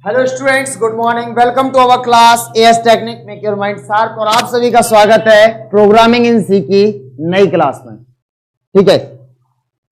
Hello students, good morning. Welcome to our class as technique make your mind sharp. और आप सभी का स्वागत है प्रोग्रामिंग इन सी की नई क्लास में। ठीक है,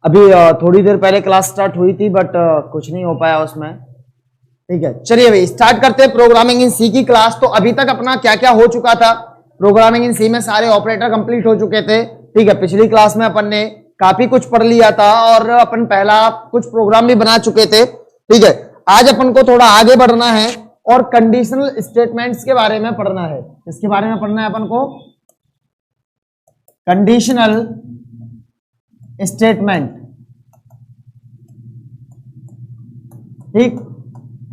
अभी थोड़ी देर पहले क्लास स्टार्ट हुई थी बट कुछ नहीं हो पाया उसमें। ठीक है, चलिए भाई स्टार्ट करते हैं प्रोग्रामिंग इन सी की क्लास। तो अभी तक अपना क्या क्या हो चुका था प्रोग्रामिंग इन सी में, सारे ऑपरेटर कंप्लीट हो चुके थे। ठीक है, पिछली क्लास में अपन ने काफी कुछ पढ़ लिया था और अपन पहला कुछ प्रोग्राम भी बना चुके थे। ठीक है, आज अपन को थोड़ा आगे बढ़ना है और कंडीशनल स्टेटमेंट्स के बारे में पढ़ना है। इसके बारे में पढ़ना है अपन को, कंडीशनल स्टेटमेंट। ठीक,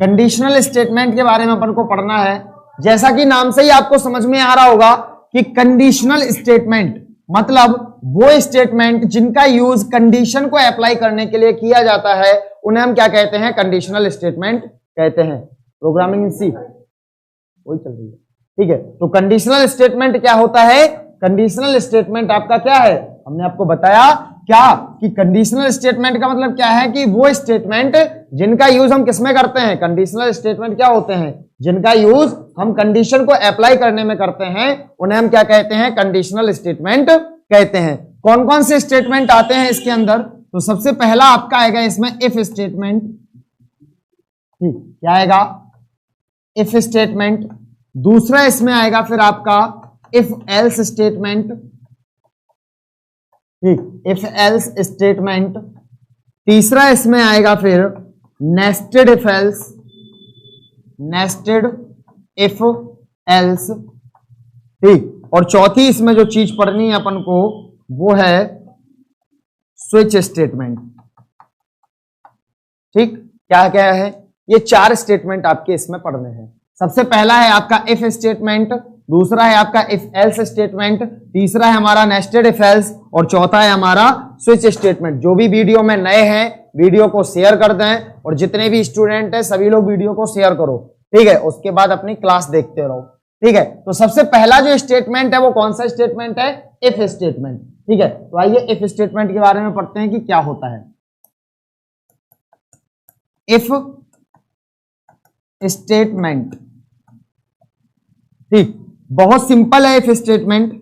कंडीशनल स्टेटमेंट के बारे में अपन को पढ़ना है। जैसा कि नाम से ही आपको समझ में आ रहा होगा कि कंडीशनल स्टेटमेंट मतलब वो स्टेटमेंट जिनका यूज कंडीशन को अप्लाई करने के लिए किया जाता है, उन्हें हम क्या कहते हैं? कंडीशनल स्टेटमेंट कहते हैं। प्रोग्रामिंग इन सी वही चल रही है। ठीक है, तो कंडीशनल स्टेटमेंट क्या होता है? कंडीशनल स्टेटमेंट आपका क्या है? हमने आपको बताया क्या कि कंडीशनल स्टेटमेंट का मतलब क्या है कि वो स्टेटमेंट जिनका यूज हम किसमें करते हैं? कंडीशनल स्टेटमेंट क्या होते हैं? जिनका यूज हम कंडीशन को अप्लाई करने में करते हैं, उन्हें हम क्या कहते हैं? कंडीशनल स्टेटमेंट कहते हैं। कौन कौन से स्टेटमेंट आते हैं इसके अंदर? तो सबसे पहला आपका आएगा इसमें इफ स्टेटमेंट। ठीक, क्या आएगा? If statement. दूसरा इसमें आएगा फिर आपका इफ एल्स स्टेटमेंट। ठीक, इफ एल्स स्टेटमेंट। तीसरा इसमें आएगा फिर nested if else, nested if else. ठीक, और चौथी इसमें जो चीज पढ़नी है अपन को वो है स्विच स्टेटमेंट। ठीक, क्या क्या है? ये चार स्टेटमेंट आपके इसमें पढ़ने हैं। सबसे पहला है आपका इफ स्टेटमेंट, दूसरा है आपका इफ एल्स स्टेटमेंट, तीसरा है हमारा नेस्टेड इफ एल्स और चौथा है हमारा स्विच स्टेटमेंट। जो भी वीडियो में नए हैं वीडियो को शेयर कर दें और जितने भी स्टूडेंट हैं सभी लोग वीडियो को शेयर करो। ठीक है, उसके बाद अपनी क्लास देखते रहो। ठीक है, तो सबसे पहला जो स्टेटमेंट है वो कौन सा स्टेटमेंट है? If statement. ठीक है, तो आइए इफ स्टेटमेंट के बारे में पढ़ते हैं कि क्या होता है इफ स्टेटमेंट। ठीक, बहुत सिंपल है। इफ स्टेटमेंट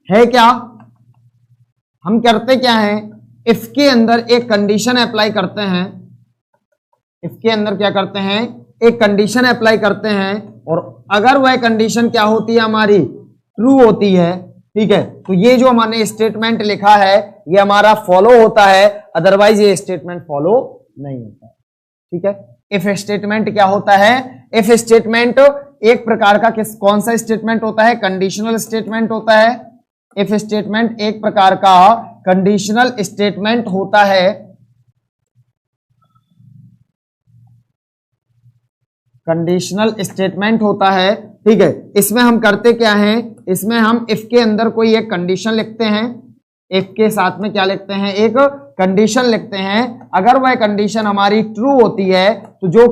है क्या? हम करते क्या है? इफ के अंदर एक कंडीशन अप्लाई करते हैं। इफ के अंदर क्या करते हैं? एक कंडीशन अप्लाई करते हैं और अगर वह कंडीशन क्या होती है? हमारी ट्रू होती है। ठीक है, तो ये जो हमने स्टेटमेंट लिखा है ये हमारा फॉलो होता है, अदरवाइज ये स्टेटमेंट फॉलो नहीं होता। ठीक है, इफ स्टेटमेंट क्या होता है? इफ स्टेटमेंट एक प्रकार का कौन सा स्टेटमेंट होता है? कंडीशनल स्टेटमेंट होता है। इफ स्टेटमेंट एक प्रकार का कंडीशनल स्टेटमेंट होता है। कंडीशनल स्टेटमेंट होता है। ठीक है, इसमें हम करते क्या हैं? इसमें हम इफ के अंदर कोई एक कंडीशन लिखते हैं। इफ के साथ में क्या लिखते हैं? एक कंडीशन लिखते हैं। अगर वह कंडीशन हमारी ट्रू होती है तो जो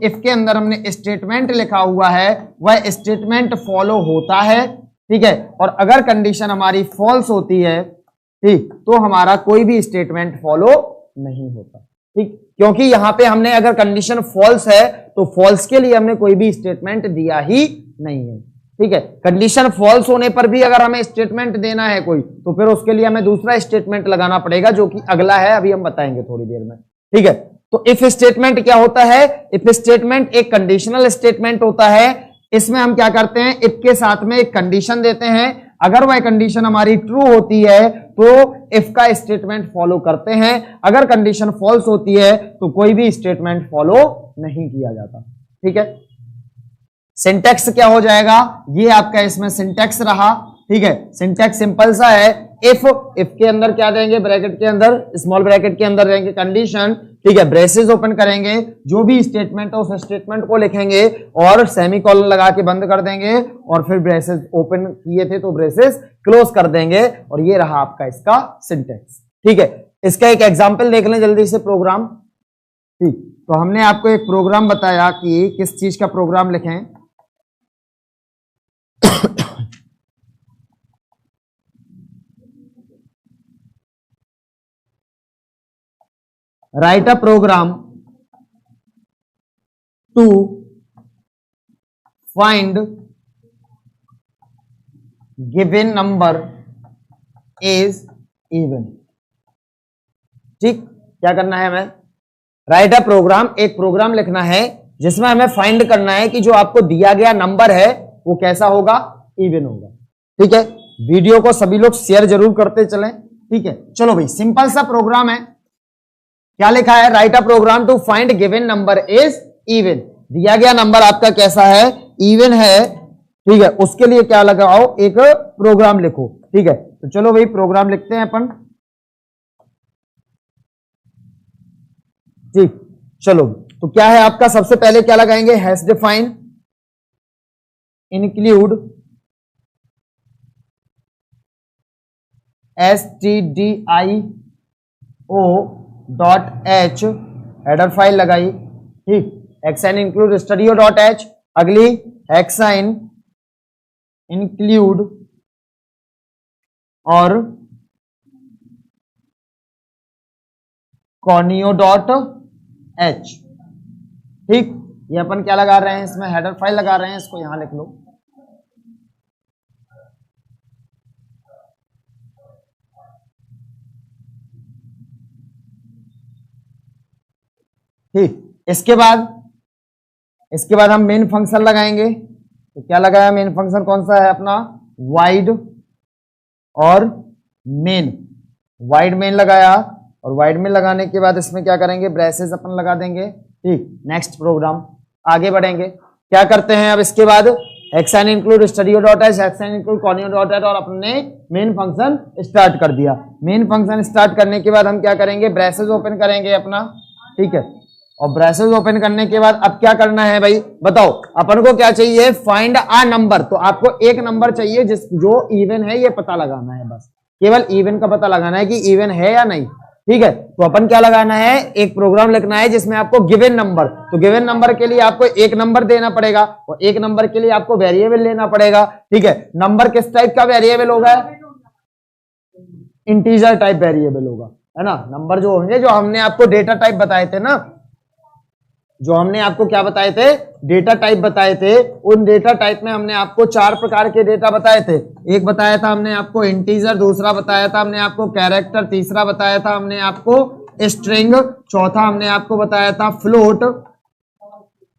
इफ के अंदर हमने स्टेटमेंट लिखा हुआ है वह स्टेटमेंट फॉलो होता है। ठीक है, और अगर कंडीशन हमारी फॉल्स होती है, ठीक, तो हमारा कोई भी स्टेटमेंट फॉलो नहीं होता। ठीक, क्योंकि यहां पे हमने अगर कंडीशन फॉल्स है तो फॉल्स के लिए हमने कोई भी स्टेटमेंट दिया ही नहीं है। ठीक है, कंडीशन फॉल्स होने पर भी अगर हमें स्टेटमेंट देना है कोई तो फिर उसके लिए हमें दूसरा स्टेटमेंट लगाना पड़ेगा जो कि अगला है, अभी हम बताएंगे थोड़ी देर में। ठीक है, तो इफ स्टेटमेंट क्या होता है? इफ स्टेटमेंट एक कंडीशनल स्टेटमेंट होता है। इसमें हम क्या करते हैं? इफ के साथ में एक कंडीशन देते हैं। अगर वह कंडीशन हमारी ट्रू होती है तो इफ का स्टेटमेंट फॉलो करते हैं। अगर कंडीशन फॉल्स होती है तो कोई भी स्टेटमेंट फॉलो नहीं किया जाता। ठीक है, सिंटैक्स क्या हो जाएगा? ये आपका इसमें सिंटैक्स रहा। ठीक है, सिंटैक्स सिंपल सा है। इफ के अंदर क्या देंगे? ब्रैकेट के अंदर, स्मॉल ब्रैकेट के अंदर देंगे कंडीशन। ठीक है, ब्रेसेस ओपन करेंगे, जो भी स्टेटमेंट है उस स्टेटमेंट को लिखेंगे और सेमीकोलन लगा के बंद कर देंगे और फिर ब्रेसेस ओपन किए थे तो ब्रेसेस क्लोज कर देंगे और ये रहा आपका इसका सिंटैक्स। ठीक है, इसका एक एग्जांपल देख लें जल्दी से प्रोग्राम। ठीक, तो हमने आपको एक प्रोग्राम बताया कि किस चीज का प्रोग्राम लिखें। write a program to find given number is even. ठीक, क्या करना है हमें? राइट अ प्रोग्राम, एक प्रोग्राम लिखना है जिसमें हमें फाइंड करना है कि जो आपको दिया गया नंबर है वो कैसा होगा? इवन होगा। ठीक है, वीडियो को सभी लोग शेयर जरूर करते चलें। ठीक है, चलो भाई, सिंपल सा प्रोग्राम है। क्या लिखा है? Write a program to find given number is even. दिया गया नंबर आपका कैसा है? इवन है। ठीक है, उसके लिए क्या लगाओ? एक प्रोग्राम लिखो। ठीक है, तो चलो भाई प्रोग्राम लिखते हैं अपन। ठीक, चलो, तो क्या है आपका? सबसे पहले क्या लगाएंगे? Hash define include stdio.h, header file लगाई। ठीक, एक्साइन इंक्लूड studio.h। अगली एक्साइन इंक्लूड और conio.h। ठीक, ये अपन क्या लगा रहे हैं? इसमें हेडर फाइल लगा रहे हैं, इसको यहां लिख लो। ठीक, इसके बाद हम मेन फंक्शन लगाएंगे। तो क्या लगाया? मेन फंक्शन कौन सा है अपना? वाइड और मेन। वाइड मेन लगाया, और वाइड मेन लगाने के बाद इसमें क्या करेंगे? ब्रेसेस अपन लगा देंगे। ठीक, नेक्स्ट प्रोग्राम आगे बढ़ेंगे। क्या करते हैं अब इसके बाद? एक्साइन इंक्लूड studio.h, एक्साइन इंक्लूड conio.h, और अपने मेन फंक्शन स्टार्ट कर दिया। मेन फंक्शन स्टार्ट करने के बाद हम क्या करेंगे? ब्रेसेस ओपन करेंगे अपना। ठीक है, और ब्रेसेस ओपन करने के बाद अब क्या करना है भाई? बताओ, अपन को क्या चाहिए? Find a number. तो आपको एक नंबर चाहिए जो इवन है, ये पता लगाना है। बस केवल इवन का पता लगाना है कि इवन है या नहीं। ठीक है, तो अपन क्या लगाना है? एक प्रोग्राम लिखना है जिसमें आपको गिवन नंबर, तो गिवन नंबर के लिए आपको एक नंबर देना पड़ेगा, और एक नंबर के लिए आपको वेरिएबल लेना पड़ेगा। ठीक है, नंबर किस टाइप का वेरिएबल होगा? इंटीजर टाइप वेरिएबल होगा, है ना। नंबर जो होंगे, जो हमने आपको डेटा टाइप बताए थे ना, जो हमने आपको क्या बताए थे? डेटा टाइप बताए थे। उन डेटा टाइप में हमने आपको 4 प्रकार के डेटा बताए थे। एक बताया था हमने आपको इंटीजर, दूसरा बताया था हमने आपको कैरेक्टर, तीसरा बताया था हमने आपको स्ट्रिंग, चौथा हमने आपको बताया था फ्लोट।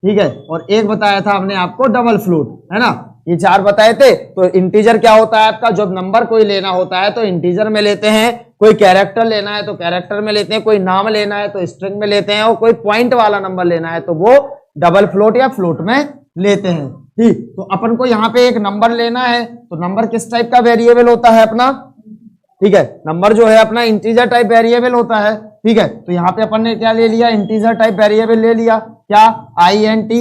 ठीक है, और एक बताया था हमने आपको डबल फ्लोट, है ना। ये 4 बताए थे। तो इंटीजर क्या होता है आपका? जब नंबर कोई लेना होता है तो इंटीजर में लेते हैं, कोई कैरेक्टर लेना है तो कैरेक्टर में लेते हैं, कोई नाम लेना है तो स्ट्रिंग में लेते हैं, और कोई पॉइंट वाला नंबर लेना है तो वो डबल फ्लोट या फ्लोट में लेते हैं। ठीक, तो अपन को यहाँ पे एक नंबर लेना है, तो नंबर किस टाइप का वेरिएबल होता है अपना? ठीक है, नंबर जो है अपना इंटीजर टाइप वेरिएबल होता है। ठीक है, तो यहाँ पे अपन ने क्या ले लिया? इंटीजर टाइप वेरिएबल ले लिया। क्या? INT,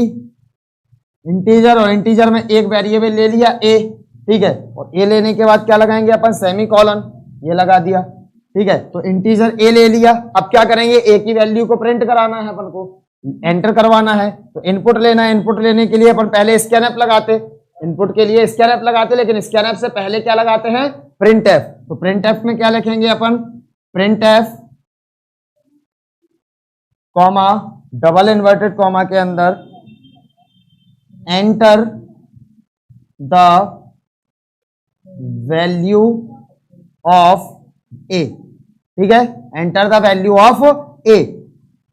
इंटीजर, और इंटीजर में एक वेरिएबल ले लिया A। ठीक है, और A लेने के बाद क्या लगाएंगे अपन? सेमीकोलन, ये लगा दिया। ठीक है, तो इंटीजर A ले लिया। अब क्या करेंगे? A की वैल्यू को प्रिंट कराना है अपन को, एंटर करवाना है। तो इनपुट लेना है, इनपुट लेने के लिए अपन पहले स्कैनएफ लगाते, इनपुट के लिए स्कैनएफ लगाते, लेकिन स्कैनएफ से पहले क्या लगाते हैं? प्रिंटएफ। तो प्रिंटएफ में क्या लिखेंगे अपन? Printf comma double inverted comma के अंदर enter the value of A. ठीक है, enter the value of A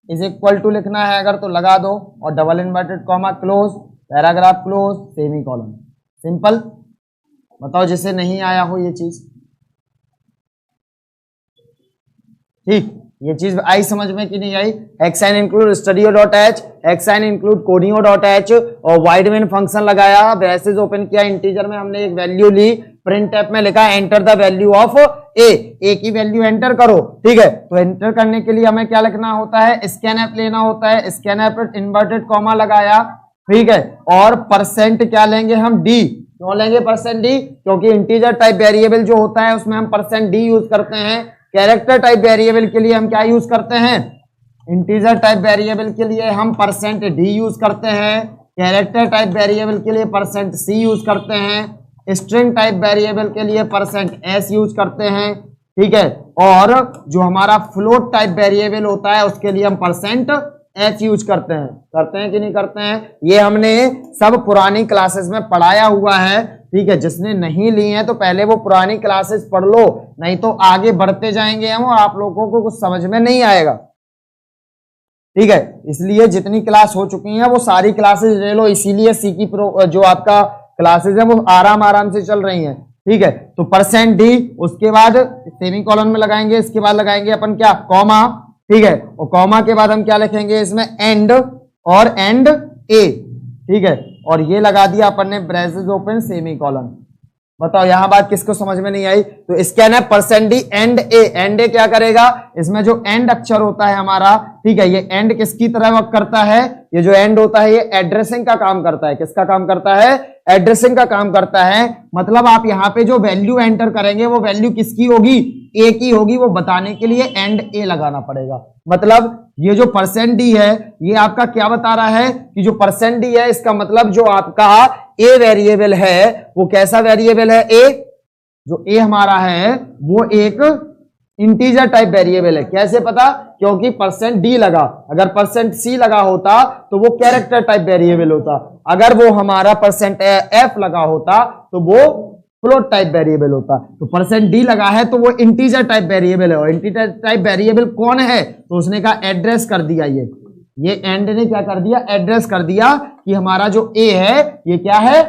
is equal to लिखना है अगर तो लगा दो, और double inverted comma close, paragraph close, semicolon. Simple. बताओ जिसे नहीं आया हो ये चीज। ठीक, ये चीज आई समझ में कि नहीं आई? एक्साइन इंक्लूड studio.h, एक्साइन इंक्लूड conio.h, और वाइड मेन फंक्शन लगाया, ब्रेसेस ओपन किया, इंटीजर में हमने एक वैल्यू ली, प्रिंटएफ में लिखा enter the value of A की वैल्यू एंटर करो। ठीक है, तो एंटर करने के लिए हमें क्या लिखना होता है? स्कैनएफ लेना होता है, स्कैनएफ इन्वर्टेड कॉमा लगाया। ठीक है, और परसेंट क्या लेंगे हम? डी। क्यों लेंगे परसेंट डी? क्योंकि इंटीजर टाइप वेरिएबल जो होता है उसमें हम परसेंट डी यूज करते हैं। कैरेक्टर टाइप वेरिएबल के लिए हम क्या यूज करते हैं? इंटीजर टाइप वेरिएबल के लिए हम परसेंट डी यूज करते हैं, कैरेक्टर टाइप वेरिएबल के लिए परसेंट सी यूज करते हैं, स्ट्रिंग टाइप वेरिएबल के लिए परसेंट एस यूज करते हैं। ठीक है, और जो हमारा फ्लोट टाइप वेरिएबल होता है उसके लिए हम परसेंट एफ यूज करते हैं कि नहीं करते हैं? ये हमने सब पुरानी क्लासेस में पढ़ाया हुआ है, ठीक है। जिसने नहीं ली है तो पहले वो पुरानी क्लासेस पढ़ लो, नहीं तो आगे बढ़ते जाएंगे हम और आप लोगों को कुछ समझ में नहीं आएगा, ठीक है। इसलिए जितनी क्लास हो चुकी हैं वो सारी क्लासेस ले लो, इसीलिए सी की प्रो जो आपका क्लासेस है वो आराम से चल रही हैं, ठीक है। तो परसेंट डी, उसके बाद सेमीकोलन में लगाएंगे, इसके बाद लगाएंगे अपन क्या, कॉमा, ठीक है। और कॉमा के बाद हम क्या लिखेंगे इसमें, एंड और एंड ए, ठीक है। और ये लगा दिया अपन ने ब्रेसेस ओपन सेमीकोलन। बताओ यहां बात किसको समझ में नहीं आई? तो इसका है percent D and A. And A क्या करेगा, इसमें जो एंड अक्षर होता है हमारा, ठीक है, ये एंड किसकी तरह वर्क करता है, ये जो एंड होता है ये एड्रेसिंग का काम करता है। किसका काम करता है? एड्रेसिंग का काम करता है। मतलब आप यहाँ पे जो वैल्यू एंटर करेंगे वो वैल्यू किसकी होगी, ए की होगी। वो बताने के लिए एंड ए लगाना पड़ेगा। मतलब ये जो परसेंट डी है ये आपका क्या बता रहा है कि जो परसेंट डी है इसका मतलब जो आपका ए वेरिएबल है वो कैसा वेरिएबल है, ए, जो ए हमारा है वो एक इंटीजर टाइप वेरिएबल है। कैसे पता? क्योंकि परसेंट डी लगा। अगर परसेंट सी लगा होता तो वो कैरेक्टर टाइप वेरिएबल होता। अगर वो हमारा परसेंट एफ लगा होता तो वो फ्लोट टाइप वेरिएबल होता। तो परसेंट डी लगा है तो वो इंटीजर टाइप वेरिएबल है। और इंटीजर टाइप वेरिएबल कौन है? तो उसने कहा एड्रेस कर दिया। ये एंड ने क्या कर दिया, एड्रेस कर दिया कि हमारा जो ए है ये क्या है,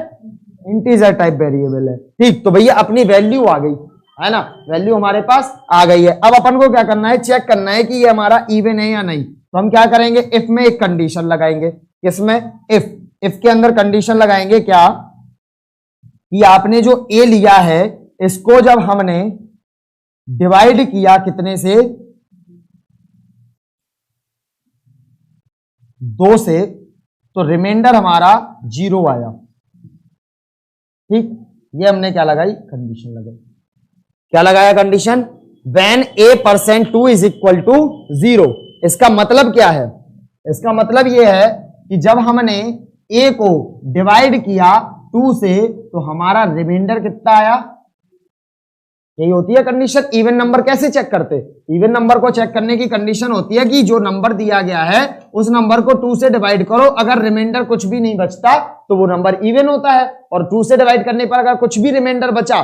इंटीजर टाइप वेरिएबल है, ठीक। तो भैया अपनी वैल्यू आ गई है ना, वैल्यू हमारे पास आ गई है। अब अपन को क्या करना है, चेक करना है कि ये हमारा इवन है या नहीं। तो हम क्या करेंगे, इफ में एक कंडीशन लगाएंगे। किसमें? इफ के अंदर कंडीशन लगाएंगे क्या कि आपने जो ए लिया है इसको जब हमने डिवाइड किया कितने से, 2 से, तो रिमाइंडर हमारा 0 आया, ठीक। ये हमने क्या लगाई, कंडीशन लगाई। क्या लगाया condition, when a%2 is equal to 0। इसका मतलब क्या है? इसका मतलब यह है कि जब हमने a को डिवाइड किया 2 से तो हमारा रिमाइंडर कितना आया। यही होती है कंडीशन। इवन नंबर कैसे चेक करते? इवन नंबर को चेक करने की कंडीशन होती है कि जो नंबर दिया गया है उस नंबर को 2 से डिवाइड करो, अगर रिमाइंडर कुछ भी नहीं बचता तो वो नंबर इवन होता है। और 2 से डिवाइड करने पर अगर कुछ भी रिमाइंडर बचा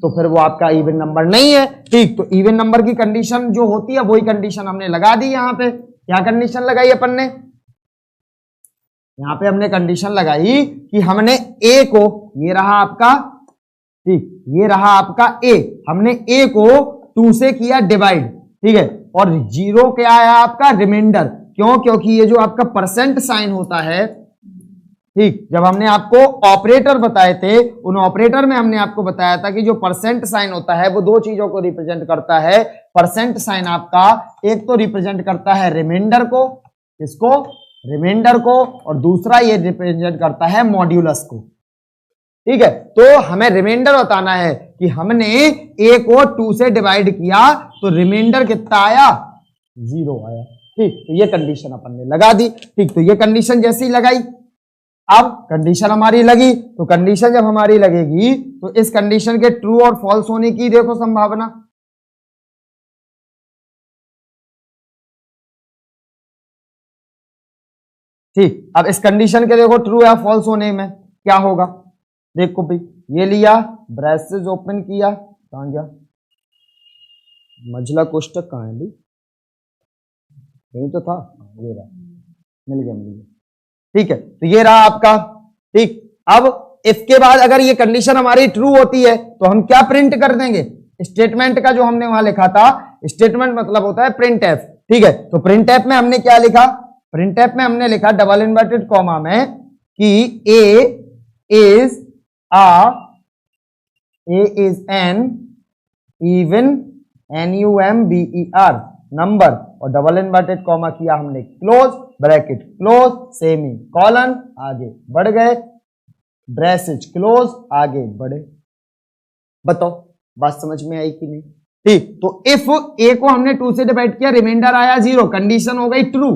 तो फिर वो आपका इवन नंबर नहीं है, ठीक। तो इवन नंबर की कंडीशन जो होती है वही कंडीशन हमने लगा दी। यहां पे क्या कंडीशन लगाई अपन ने, यहां पे हमने कंडीशन लगाई कि हमने ए को, ये रहा आपका, ठीक, ये रहा आपका ए, हमने ए को 2 से किया डिवाइड, ठीक है। और 0 क्या आया आपका, रिमाइंडर। क्यों? क्योंकि ये जो आपका परसेंट साइन होता है, ठीक, जब हमने आपको ऑपरेटर बताए थे उन ऑपरेटर में हमने आपको बताया था कि जो परसेंट साइन होता है वो 2 चीजों को रिप्रेजेंट करता है। परसेंट साइन आपका एक तो रिप्रेजेंट करता है रिमाइंडर को, इसको, रिमाइंडर को, और दूसरा ये रिप्रेजेंट करता है मॉड्यूलस को, ठीक है। तो हमें रिमाइंडर बताना है कि हमने ए को 2 से डिवाइड किया तो रिमाइंडर कितना आया, 0 आया, ठीक। तो ये कंडीशन अपन ने लगा दी, ठीक। तो ये कंडीशन जैसे ही लगाई, अब कंडीशन हमारी लगी, तो कंडीशन जब हमारी लगेगी तो इस कंडीशन के ट्रू और फॉल्स होने की देखो संभावना, ठीक। अब इस कंडीशन के देखो ट्रू या फॉल्स होने में क्या होगा, देखो भाई, ये लिया, ब्रेसेस ओपन किया, कहां गया मझला कोष्टक, कहां है भाई, यही तो था, ये रहा, मिल गया, ठीक है। तो ये रहा आपका, ठीक। अब इफ के बाद अगर ये कंडीशन हमारी ट्रू होती है तो हम क्या प्रिंट कर देंगे, स्टेटमेंट का जो हमने वहां लिखा था, स्टेटमेंट मतलब होता है प्रिंट एफ, ठीक है। तो प्रिंट एफ में हमने क्या लिखा, प्रिंट एफ में हमने लिखा डबल इन्वर्टेड कॉमा में कि ए is an even NUMBER number, और डबल इन्वर्टेड कॉमा किया हमने close bracket close semicolon, आगे बढ़ गए, ब्रेसेज क्लोज, आगे बढ़े। बताओ बात समझ में आई कि नहीं, ठीक। तो इफ ए को हमने 2 से डिवाइड किया, रिमाइंडर आया 0, कंडीशन हो गई ट्रू।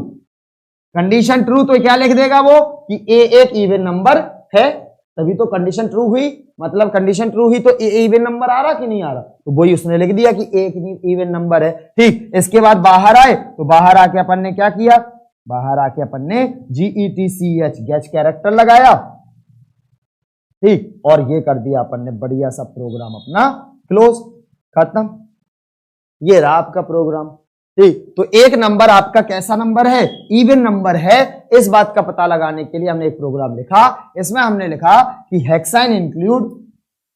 कंडीशन ट्रू तो क्या लिख देगा वो कि ए एक इवन नंबर है, तभी तो कंडीशन ट्रू हुई। मतलब कंडीशन ट्रू हुई तो ए इवन नंबर आ रहा कि नहीं आ रहा, तो वही उसने लिख दिया कि एक इवन नंबर है, ठीक। इसके बाद बाहर आए तो बाहर आके अपन ने क्या किया, बाहर आके अपन ने GETCH गैच कैरेक्टर लगाया, ठीक, और ये कर दिया अपन ने बढ़िया सा प्रोग्राम अपना क्लोज, खत्म। ये रहा आपका प्रोग्राम, ठीक। तो एक नंबर आपका कैसा नंबर है, इवन नंबर है। इस बात का पता लगाने के लिए हमने एक प्रोग्राम लिखा, इसमें हमने लिखा कि hexyne include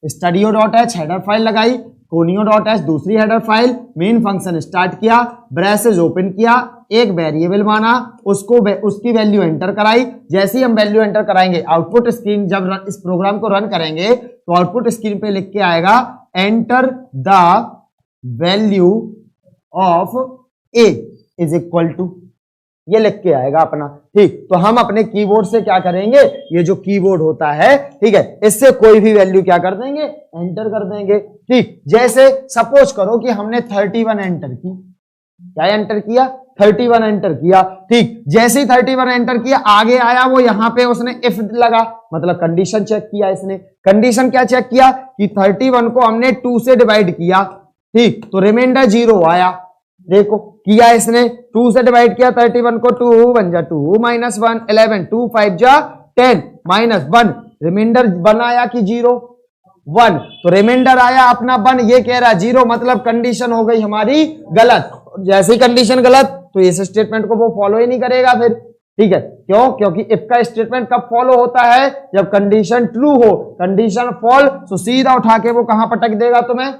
studio.h header file लगाई, conio.h दूसरी header file, main function start किया, ब्रेसेज ओपन किया, एक वेरिएबल माना, उसकी वैल्यू एंटर कराई। जैसे ही हम वैल्यू एंटर कराएंगे, आउटपुट स्क्रीन जब इस प्रोग्राम को रन करेंगे तो आउटपुट स्क्रीन पे लिख के आएगा enter the value of A is equal to, ये लिख के आएगा अपना, ठीक। तो हम अपने कीबोर्ड से क्या करेंगे, ये जो कीबोर्ड होता है, ठीक है, इससे कोई भी वैल्यू क्या कर देंगे, एंटर कर देंगे, ठीक। जैसे सपोज करो कि हमने 31 एंटर की, क्या एंटर किया, 31 एंटर किया, ठीक। जैसे ही 31 एंटर किया, आगे आया वो यहां पे उसने इफ लगा, मतलब कंडीशन चेक किया इसने। कंडीशन क्या चेक किया कि 31 को हमने 2 से डिवाइड किया, ठीक, तो रिमाइंडर 0 आया। देखो किया इसने, 2 से डिवाइड किया 31 को, 2 1 जा 2 माइनस 1 11, 2 5 जा 10 माइनस 1, रिमाइंडर 1 आया कि 0 1, तो रिमाइंडर आया अपना 1, ये कह रहा 0, मतलब कंडीशन हो गई हमारी गलत। जैसे ही कंडीशन गलत तो इस स्टेटमेंट को वो फॉलो ही नहीं करेगा फिर, ठीक है। क्यों, क्योंकि इफ का स्टेटमेंट कब फॉलो होता है, जब कंडीशन ट्रू हो। कंडीशन फॉल तो सीधा उठा के वो कहां पटक देगा तुम्हें,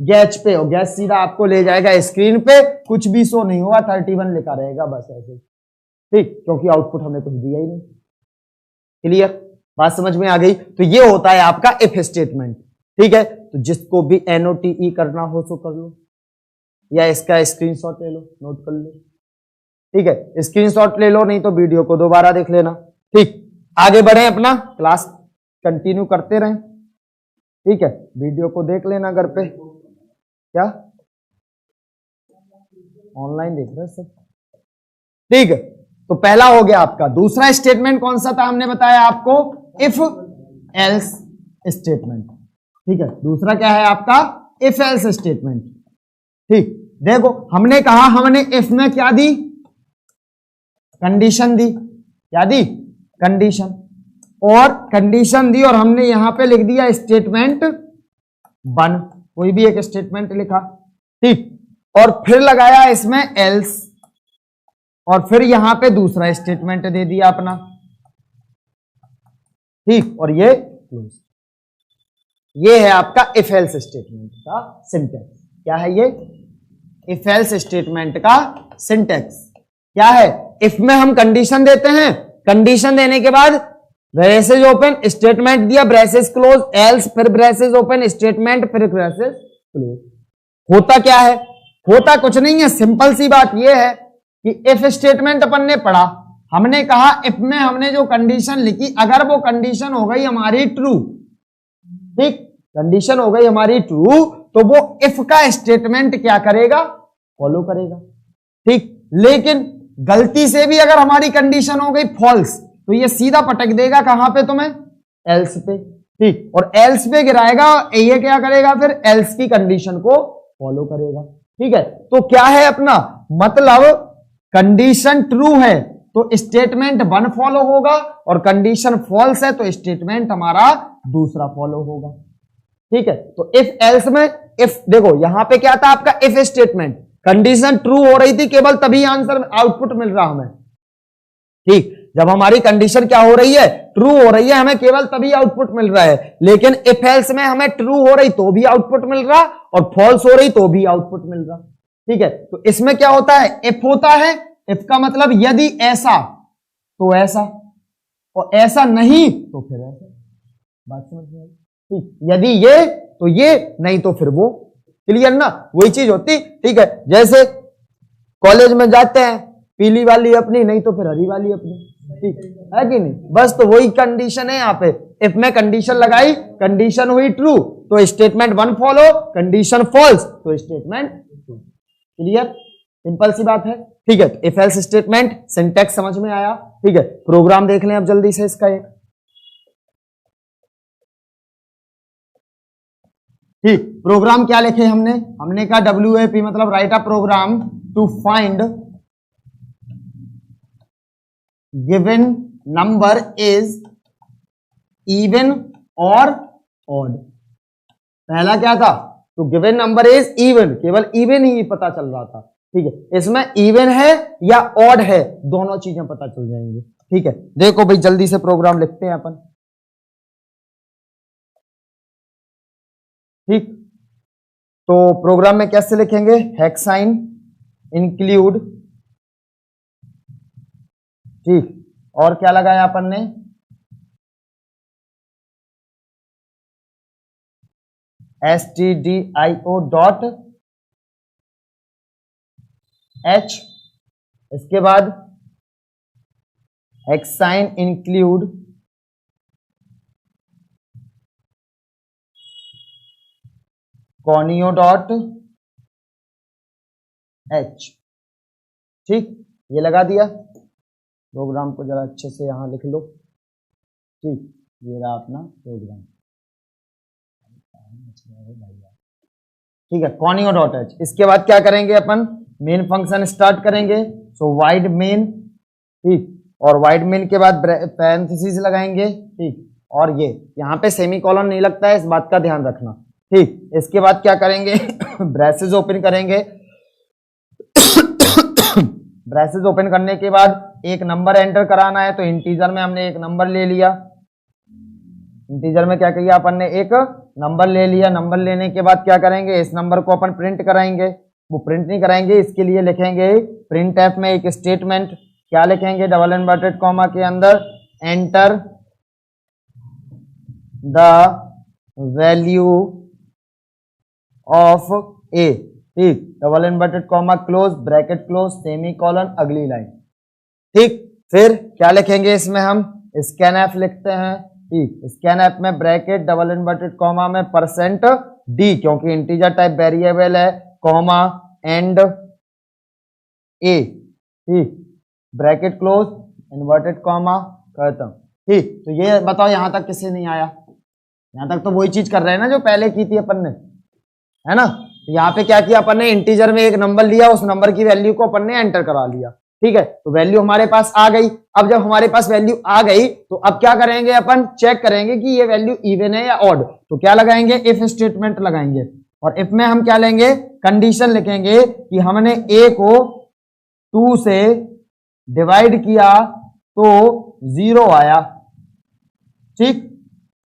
गैच पे, और गैच सीधा आपको ले जाएगा स्क्रीन पे, कुछ भी शो नहीं होगा, 31 लिखा रहेगा बस ऐसे, ठीक, क्योंकि आउटपुट हमने कुछ दिया ही नहीं। क्लियर, बात समझ में आ गई। तो ये होता है आपका इफ स्टेटमेंट, ठीक है। तो जिसको भी NOTE करना हो सो कर लो, या इसका स्क्रीनशॉट ले लो, नोट कर लो, ठीक है। स्क्रीनशॉट ले लो, नहीं तो वीडियो को दोबारा देख लेना, ठीक। आगे बढ़े, अपना क्लास कंटिन्यू करते रहें, ठीक है। वीडियो को देख लेना घर पे, क्या ऑनलाइन देख रहे सब, ठीक है। तो पहला हो गया आपका। दूसरा स्टेटमेंट कौन सा था, हमने बताया आपको इफ एल्स स्टेटमेंट, ठीक है। दूसरा क्या है आपका, इफ एल्स स्टेटमेंट, ठीक। देखो हमने कहा, हमने इफ में क्या दी, कंडीशन दी, क्या दी, कंडीशन, और कंडीशन दी और हमने यहां पे लिख दिया स्टेटमेंट 1, कोई भी एक स्टेटमेंट लिखा, ठीक, और फिर लगाया इसमें एल्स, और फिर यहां पे दूसरा स्टेटमेंट दे दिया अपना, ठीक, और ये क्लोज। ये है आपका इफ एल्स स्टेटमेंट का सिंटैक्स। क्या है ये, इफ एल्स स्टेटमेंट का सिंटैक्स क्या है। इफ में हम कंडीशन देते हैं, कंडीशन देने के बाद ब्रेसेज ओपन, स्टेटमेंट दिया, ब्रेसेज क्लोज, एल्स, फिर ब्रेसेज ओपन, स्टेटमेंट, फिर ब्रेसेज क्लोज। होता क्या है, होता कुछ नहीं है, सिंपल सी बात यह है कि इफ स्टेटमेंट अपन ने पढ़ा, हमने कहा इफ में हमने जो कंडीशन लिखी, अगर वो कंडीशन हो गई हमारी ट्रू, ठीक, कंडीशन हो गई हमारी ट्रू, तो वो इफ का स्टेटमेंट क्या करेगा, फॉलो करेगा, ठीक। लेकिन गलती से भी अगर हमारी कंडीशन हो गई फॉल्स, तो ये सीधा पटक देगा कहां पे तुम्हें, एल्स पे, ठीक, और एल्स पे गिराएगा, ये क्या करेगा फिर, एल्स की कंडीशन को फॉलो करेगा, ठीक है। तो क्या है अपना मतलब, कंडीशन ट्रू है तो स्टेटमेंट 1 फॉलो होगा, और कंडीशन फॉल्स है तो स्टेटमेंट हमारा दूसरा फॉलो होगा, ठीक है। तो इफ एल्स में, इफ देखो यहां पे क्या था आपका, इफ स्टेटमेंट, कंडीशन ट्रू हो रही थी केवल तभी आंसर आउटपुट मिल रहा हमें, ठीक। जब हमारी कंडीशन क्या हो रही है, ट्रू हो रही है, हमें केवल तभी आउटपुट मिल रहा है। लेकिन इफ एल्स में हमें ट्रू हो रही तो भी आउटपुट मिल रहा, और फॉल्स हो रही तो भी आउटपुट मिल रहा, ठीक है। तो इसमें क्या होता है, इफ होता है, इफ का मतलब यदि ऐसा तो ऐसा, और ऐसा नहीं तो फिर ऐसा, बात समझ में आई, ठीक। यदि ये तो ये, नहीं तो फिर वो, क्लियर ना, वही चीज होती, ठीक है। जैसे कॉलेज में जाते हैं, पीली वाली अपनी, नहीं तो फिर हरी वाली अपनी, ठीक है कि नहीं, बस तो वही कंडीशन है यहाँ पे। इफ में कंडीशन लगाई, कंडीशन हुई ट्रू तो स्टेटमेंट 1 फॉलो, कंडीशन फॉल्स तो स्टेटमेंट 2, क्लियर, सिंपल सी बात है, ठीक है। इफ एल्स स्टेटमेंट सिंटैक्स समझ में आया, ठीक है। प्रोग्राम देख लें अब जल्दी से इसका एक, ठीक। प्रोग्राम क्या लिखे हमने कहा WAP मतलब write a program to find given number is even और ऑड। पहला क्या था, तो गिवन नंबर इज इवन, केवल इवन ही पता चल रहा था, ठीक है। इसमें इवन है या ऑड है, दोनों चीजें पता चल जाएंगी, ठीक है। देखो भाई जल्दी से प्रोग्राम लिखते हैं अपन, ठीक। तो प्रोग्राम में कैसे लिखेंगे, हेक्साइन इंक्लूड, ठीक, और क्या लगाया अपन ने, stdio डॉट h, इसके बाद hexyne include conio dot h, ठीक, ये लगा दिया। प्रोग्राम को जरा अच्छे से यहां लिख लो, ठीक, ये रहा अपना प्रोग्राम, ठीक है, कॉनियो डॉट h। इसके बाद क्या करेंगे अपन, मेन फंक्शन स्टार्ट करेंगे, सो वाइड मेन, ठीक, और वाइड मेन के बाद पैरेंथेसिस लगाएंगे, ठीक, और ये यहाँ पे सेमीकोलन नहीं लगता है, इस बात का ध्यान रखना, ठीक। इसके बाद क्या करेंगे ब्रेसेस ओपन करेंगे ब्रेसेस ओपन करने के बाद एक नंबर एंटर कराना है, तो इंटीजर में हमने एक नंबर ले लिया, इंटीजर में क्या किया अपन ने, एक नंबर ले लिया। नंबर लेने के बाद क्या करेंगे, इस नंबर को अपन प्रिंट कराएंगे, वो प्रिंट नहीं कराएंगे, इसके लिए लिखेंगे प्रिंट एफ में एक स्टेटमेंट, क्या लिखेंगे, डबल इनवर्टेड कॉमा के अंदर enter the value of A, ठीक, double inverted comma close, bracket close, semicolon, अगली लाइन, ठीक। फिर क्या लिखेंगे इसमें, हम स्कैन एफ लिखते हैं, ठीक, स्कैन एफ में ब्रैकेट डबल इनवर्टेड कॉमा में परसेंट डी, क्योंकि इंटीजर टाइप वेरिएबल है, कॉमा एंड ए, ठीक, ब्रैकेट क्लोज, इन्वर्टेड कॉमा, खत्म, ठीक। तो ये बताओ यहां तक किसे नहीं आया, यहां तक तो वही चीज कर रहे हैं ना जो पहले की थी अपन ने, है ना। तो यहाँ पे क्या किया अपन ने, इंटीजर में एक नंबर लिया, उस नंबर की वैल्यू को अपन ने एंटर करा लिया, ठीक है। तो वैल्यू हमारे पास आ गई। अब जब हमारे पास वैल्यू आ गई तो अब क्या करेंगे, अपन चेक करेंगे कि ये वैल्यू इवन है या ऑड, तो क्या लगाएंगे, इफ स्टेटमेंट लगाएंगे, और इफ में हम क्या लेंगे, कंडीशन लिखेंगे कि हमने ए को 2 से डिवाइड किया तो 0 आया, ठीक,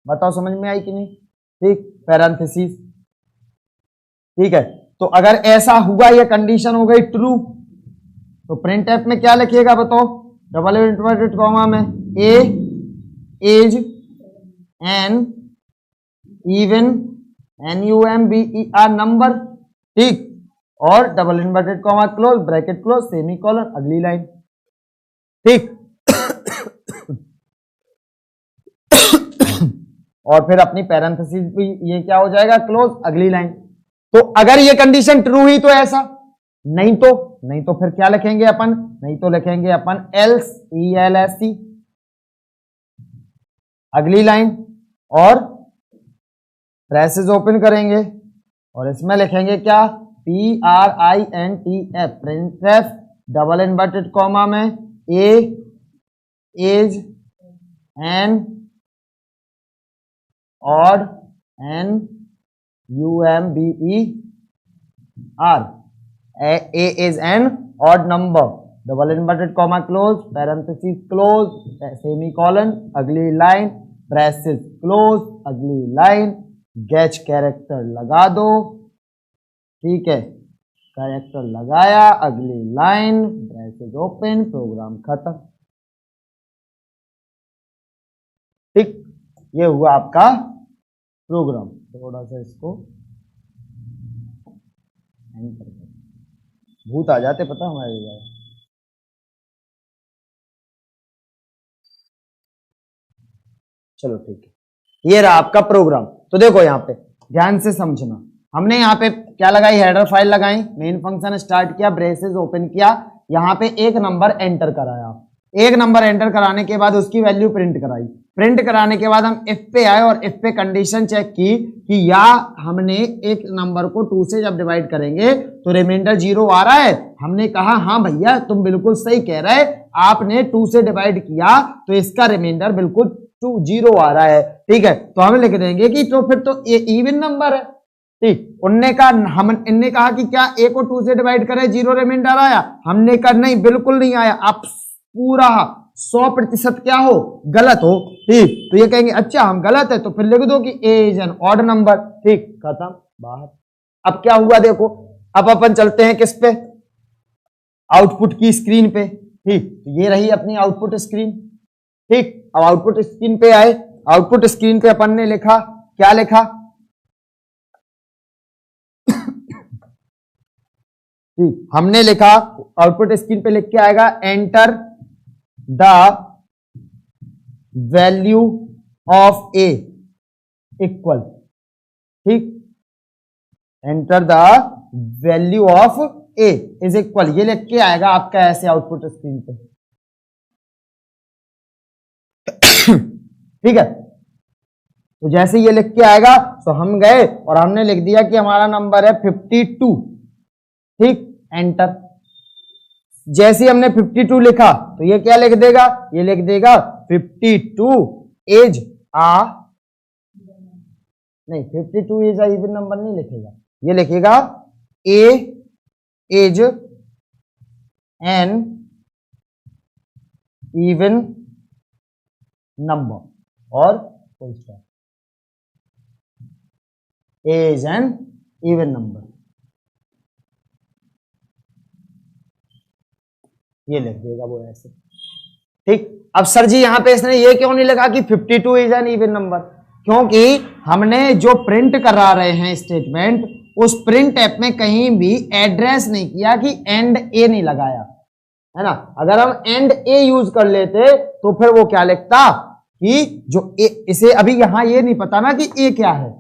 बताओ समझ में आई कि नहीं, ठीक, पैरेंथेसिस, ठीक है। तो अगर ऐसा हुआ, ये कंडीशन हो गई ट्रू, तो प्रिंट एफ में क्या लिखिएगा बताओ, डबल इनवर्टेड कॉमा में A is an even NUMBER number, ठीक, और double inverted comma close, bracket close, semicolon, अगली लाइन, ठीक। और फिर अपनी पैरेंथेसिस भी ये क्या हो जाएगा, क्लोज, अगली लाइन। तो अगर ये कंडीशन ट्रू हुई तो ऐसा, नहीं तो फिर क्या लिखेंगे अपन, नहीं तो लिखेंगे अपन एल्स, ELSE, अगली लाइन, और ब्रेसेस ओपन करेंगे और इसमें लिखेंगे क्या, PRINTF, printf, double inverted comma में A is an odd NUMBER, A is an odd number, double inverted comma close, parenthesis close, semicolon, अगली लाइन, ब्रेसेस क्लोज, अगली लाइन, गैच कैरेक्टर लगा दो, ठीक है, कैरेक्टर लगाया, अगली लाइन, ब्रेसेस ओपन, प्रोग्राम खत्म, ठीक। ये हुआ आपका प्रोग्राम। थोड़ा सा इसको भूत आ जाते पता हमारे लिए, चलो ठीक है, ये रहा आपका प्रोग्राम। तो देखो यहाँ पे ध्यान से समझना, हमने यहाँ पे क्या लगाई, हेडर फाइल लगाई, मेन फंक्शन स्टार्ट किया, ब्रेसेस ओपन किया, यहाँ पे एक नंबर एंटर कराया, एक नंबर एंटर कराने के बाद उसकी वैल्यू प्रिंट कराई, प्रिंट कराने के बाद हम इफ पे आए और इफ पे कंडीशन चेक की कि या हमने एक नंबर को 2 से जब डिवाइड करेंगे तो रिमाइंडर 0 आ रहा है। हमने कहा हाँ भैया तुम बिल्कुल सही कह रहे, आपने 2 से डिवाइड किया तो इसका रिमाइंडर बिल्कुल 0 आ रहा है। ठीक है, तो हम लिख देंगे कि तो फिर तो ये इवन नंबर है। ठीक, इनने कहा कि क्या ए को 2 से डिवाइड करे 0 रिमाइंडर आया, हमने कहा नहीं बिल्कुल नहीं आया। आप पूरा 100% क्या हो, गलत हो। ठीक, तो ये कहेंगे अच्छा हम गलत है तो फिर लिख दो कि ए इज एन ऑड नंबर। ठीक, खत्म, बाहर। अब क्या हुआ देखो, अब अपन चलते हैं किस पे, आउटपुट की स्क्रीन पे। ठीक, तो ये रही अपनी आउटपुट स्क्रीन। ठीक, अब आउटपुट स्क्रीन पे आए, आउटपुट स्क्रीन पे अपन ने लिखा, क्या लिखा, हमने लिखा आउटपुट स्क्रीन पे लिख के आएगा enter the value of A equal. ठीक, enter the value of A is equal, ये लिख के आएगा आपका ऐसे आउटपुट स्क्रीन पे। ठीक है, तो जैसे ये लिख के आएगा तो हम गए और हमने लिख दिया कि हमारा नंबर है 52। ठीक, एंटर। जैसे हमने 52 लिखा तो ये क्या लिख देगा, ये लिख देगा 52 इज आ, नहीं 52 इज आ इवन नंबर नहीं लिखेगा, ये लिखेगा ए इज एन इवन नंबर और full stop, A is an even number, ये लिख देगा वो ऐसे। ठीक, अब सर जी यहां पे इसने ये क्यों नहीं लगा कि 52 इज एन इवन नंबर, क्योंकि हमने जो प्रिंट करा रहे हैं स्टेटमेंट, उस प्रिंट ऐप में कहीं भी एड्रेस नहीं किया कि एंड ए नहीं लगाया है ना। अगर हम एंड ए यूज कर लेते तो फिर वो क्या लिखता कि जो ए, इसे अभी यहां ये नहीं पता ना कि ए क्या है,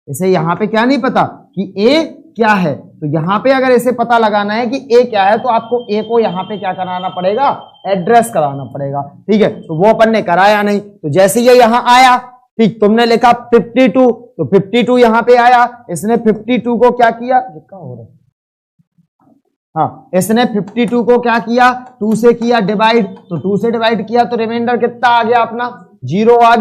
इसे यहां पे क्या नहीं पता कि ए क्या है, तो यहां पे अगर इसे पता लगाना है कि ए क्या है तो आपको ए को यहां पे क्या कराना पड़ेगा, एड्रेस कराना पड़ेगा। ठीक है, तो वो अपन ने कराया नहीं, तो जैसे ये यहां आया, ठीक, तुमने लिखा 52 तो 52 यहां पे आया, इसने 52 को क्या किया, क्या हो रहा है, हाँ इसने 52 को क्या किया, 2 से किया डिवाइड, तो 2 से डिवाइड किया तो रिमाइंडर कितना आ गया अपना, 0 आ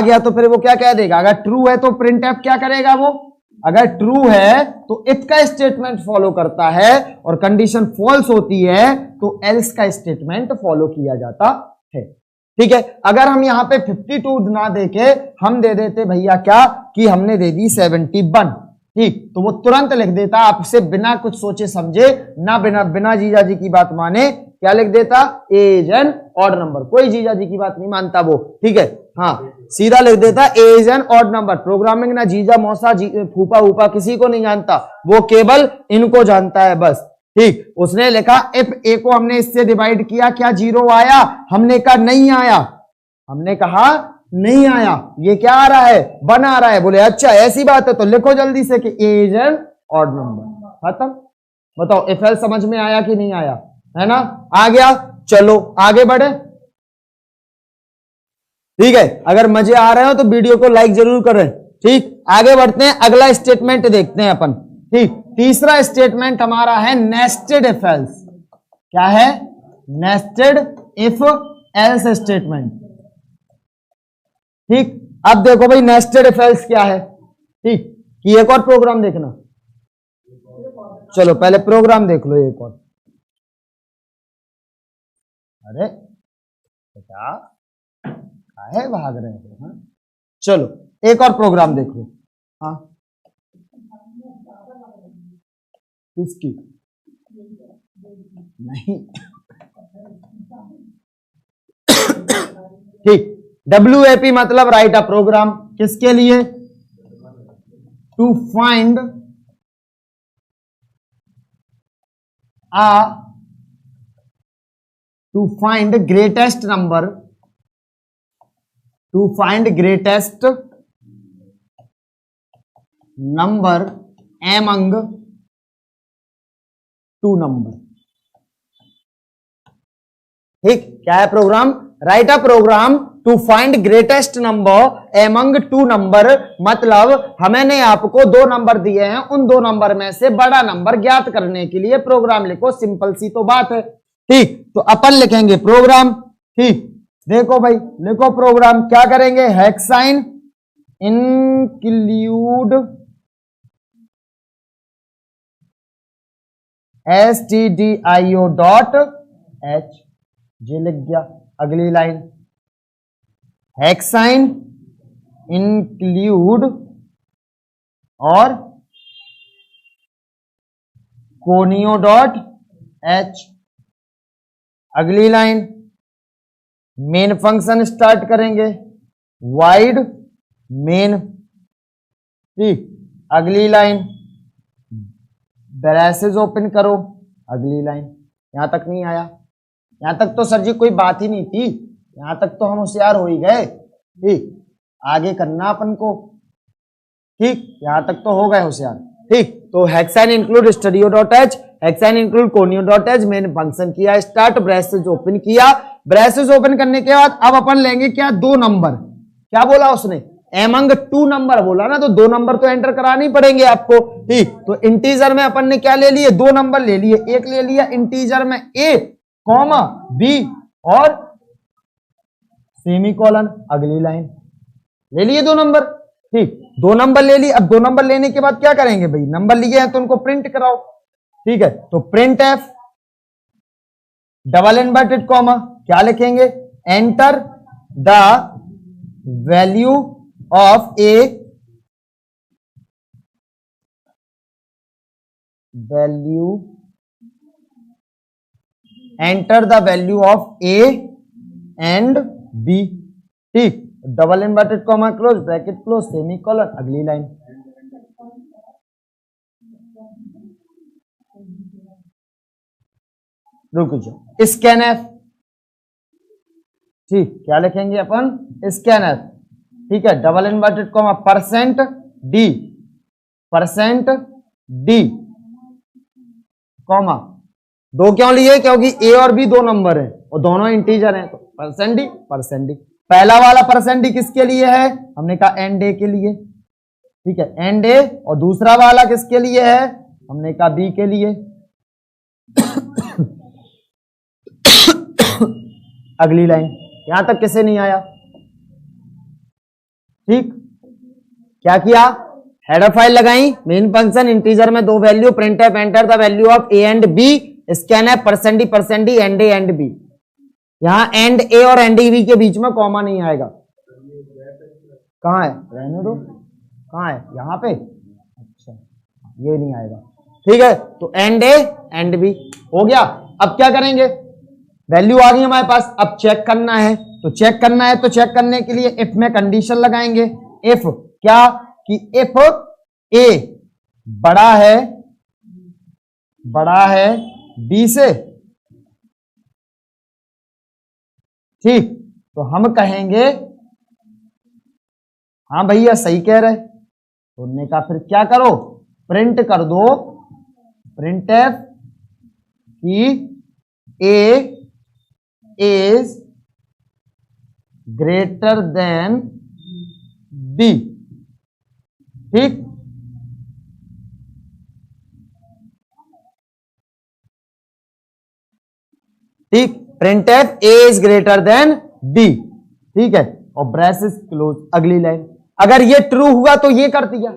गया। तो फिर वो क्या कह देगा, अगर ट्रू है तो प्रिंट एफ क्या करेगा, वो अगर ट्रू है तो इफ का स्टेटमेंट फॉलो करता है और कंडीशन फॉल्स होती है तो एल्स का स्टेटमेंट फॉलो किया जाता है। ठीक है, अगर हम यहां पे 52 ना देके हम दे देते भैया क्या कि हमने दे दी 71, ठीक, तो वो तुरंत लिख देता आपसे बिना कुछ सोचे समझे, ना बिना जीजा जी की बात माने, क्या लिख देता, A is an odd number. कोई जीजा जी की बात नहीं मानता वो, ठीक है, हाँ सीधा लिख देता A is an odd number. Programming ना जीजा मौसा फूफा ऊपा किसी को नहीं जानता, वो केवल इनको जानता है बस। ठीक, उसने लिखा इफ ए को हमने इससे डिवाइड किया, क्या 0 आया, हमने कहा नहीं आया, हमने कहा नहीं आया, ये क्या आ रहा है, 1 आ रहा है। बोले अच्छा ऐसी बात है तो लिखो जल्दी से कि ए इज एन ऑड नंबर, खत्म। बताओ इफ एल्स समझ में आया कि नहीं आया, है ना, आ गया। चलो आगे बढ़े, ठीक है, अगर मजे आ रहे हो तो वीडियो को लाइक जरूर करें। ठीक, आगे बढ़ते हैं, अगला स्टेटमेंट देखते हैं अपन। ठीक, तीसरा स्टेटमेंट हमारा है नेस्टेड इफ एल्स। क्या है, नेस्टेड इफ एल्स स्टेटमेंट। ठीक, अब देखो भाई नेस्टेड इफ एल्स क्या है। ठीक, कि एक और प्रोग्राम देखना, चलो पहले प्रोग्राम देख लो एक और। अरे बेटा काहे भाग रहे हो, हाँ? चलो एक और प्रोग्राम देख लो। हाँ किसकी, नहीं ठीक, WAP मतलब राइट अ प्रोग्राम, किसके लिए, to find greatest number, to find greatest number among 2 number. ठीक, क्या है program, write a program to find greatest number among two number, मतलब हमने आपको दो नंबर दिए हैं, उन दो नंबर में से बड़ा नंबर ज्ञात करने के लिए प्रोग्राम लिखो। सिंपल सी तो बात है। ठीक, तो अपन लिखेंगे प्रोग्राम। ठीक, देखो भाई, लिखो प्रोग्राम। क्या करेंगे? Hexyne include stdio dot h, ये लिख दिया। अगली लाइन, हेक्साइन इंक्लूड और कोनियो डॉट h। अगली लाइन, मेन फंक्शन स्टार्ट करेंगे, वाइड मेन। ठीक, अगली लाइन, ब्रैसेस ओपन करो। अगली लाइन, यहां तक नहीं आया? यहां तक तो सर जी कोई बात ही नहीं थी, यहां तक तो हम होशियार हो ही गए। ठीक, आगे करना अपन को। ठीक, यहां तक तो हो गए होशियार। ठीक, तो hexyne include studio dot H, hexyne include conio dot H, main function किया स्टार्ट, ब्रैसेस ओपन किया। ब्रैसेस ओपन करने के बाद अब अपन लेंगे क्या? दो नंबर। क्या बोला उसने? एमंग टू नंबर बोला ना, तो दो नंबर तो एंटर कराने ही पड़ेंगे आपको। ठीक, तो इंटीजर में अपन ने क्या ले लिए? दो नंबर ले लिए। एक ले लिया इंटीजर में ए कॉमा बी और सेमीकोलन। अगली लाइन, ले लिए दो नंबर। ठीक, दो नंबर ले लिए। अब दो नंबर लेने के बाद क्या करेंगे भाई? नंबर लिए हैं तो उनको प्रिंट कराओ। ठीक है, तो print F double inverted comma, क्या लिखेंगे? Enter the value of A, value, enter the value of A and B. ठीक, double inverted comma close, bracket close, semicolon. अगली लाइन, रुक जाओ, स्कैन एफ। ठीक, क्या लिखेंगे अपन? Scan F. ठीक है, double inverted comma percent d, percent D comma, दो क्यों लिए? क्योंकि ए और बी दो नंबर हैं और दोनों इंटीजर हैं, तो परसेंट डी, परसेंट डी। पहला वाला परसेंट डी किसके लिए है? हमने कहा एंड ए के लिए। ठीक है, एंड ए। और दूसरा वाला किसके लिए है? हमने कहा बी के लिए। अगली लाइन, यहां तक किसे नहीं आया? ठीक, क्या किया? हेडर फाइल लगाई, मेन फंक्शन, इंटीजर में दो value, print f enter the value of A and b, scan f percent D and A and b. यहां एंड ए और एंड बी के बीच में कॉमा नहीं आएगा। कहां है? रहने दो, कहां है? यहां पे। अच्छा, ये नहीं आएगा। ठीक है, तो एंड ए एंड बी हो गया। अब क्या करेंगे? वैल्यू आ गई हमारे पास, अब चेक करना है। तो चेक करना है, तो चेक करने के लिए इफ में कंडीशन लगाएंगे। इफ क्या? कि इफ ए बड़ा है बी से, ठीक, तो हम कहेंगे हाँ भैया सही कह रहे। तो उन्होंने कहा फिर क्या करो? प्रिंट कर दो, प्रिंट एफ कि ए इज ग्रेटर देन बी। ठीक, ठीक, print f a is greater than b. ठीक है, और ब्रैसेस क्लोज। अगली लाइन, अगर ये ट्रू हुआ तो ये कर दिया,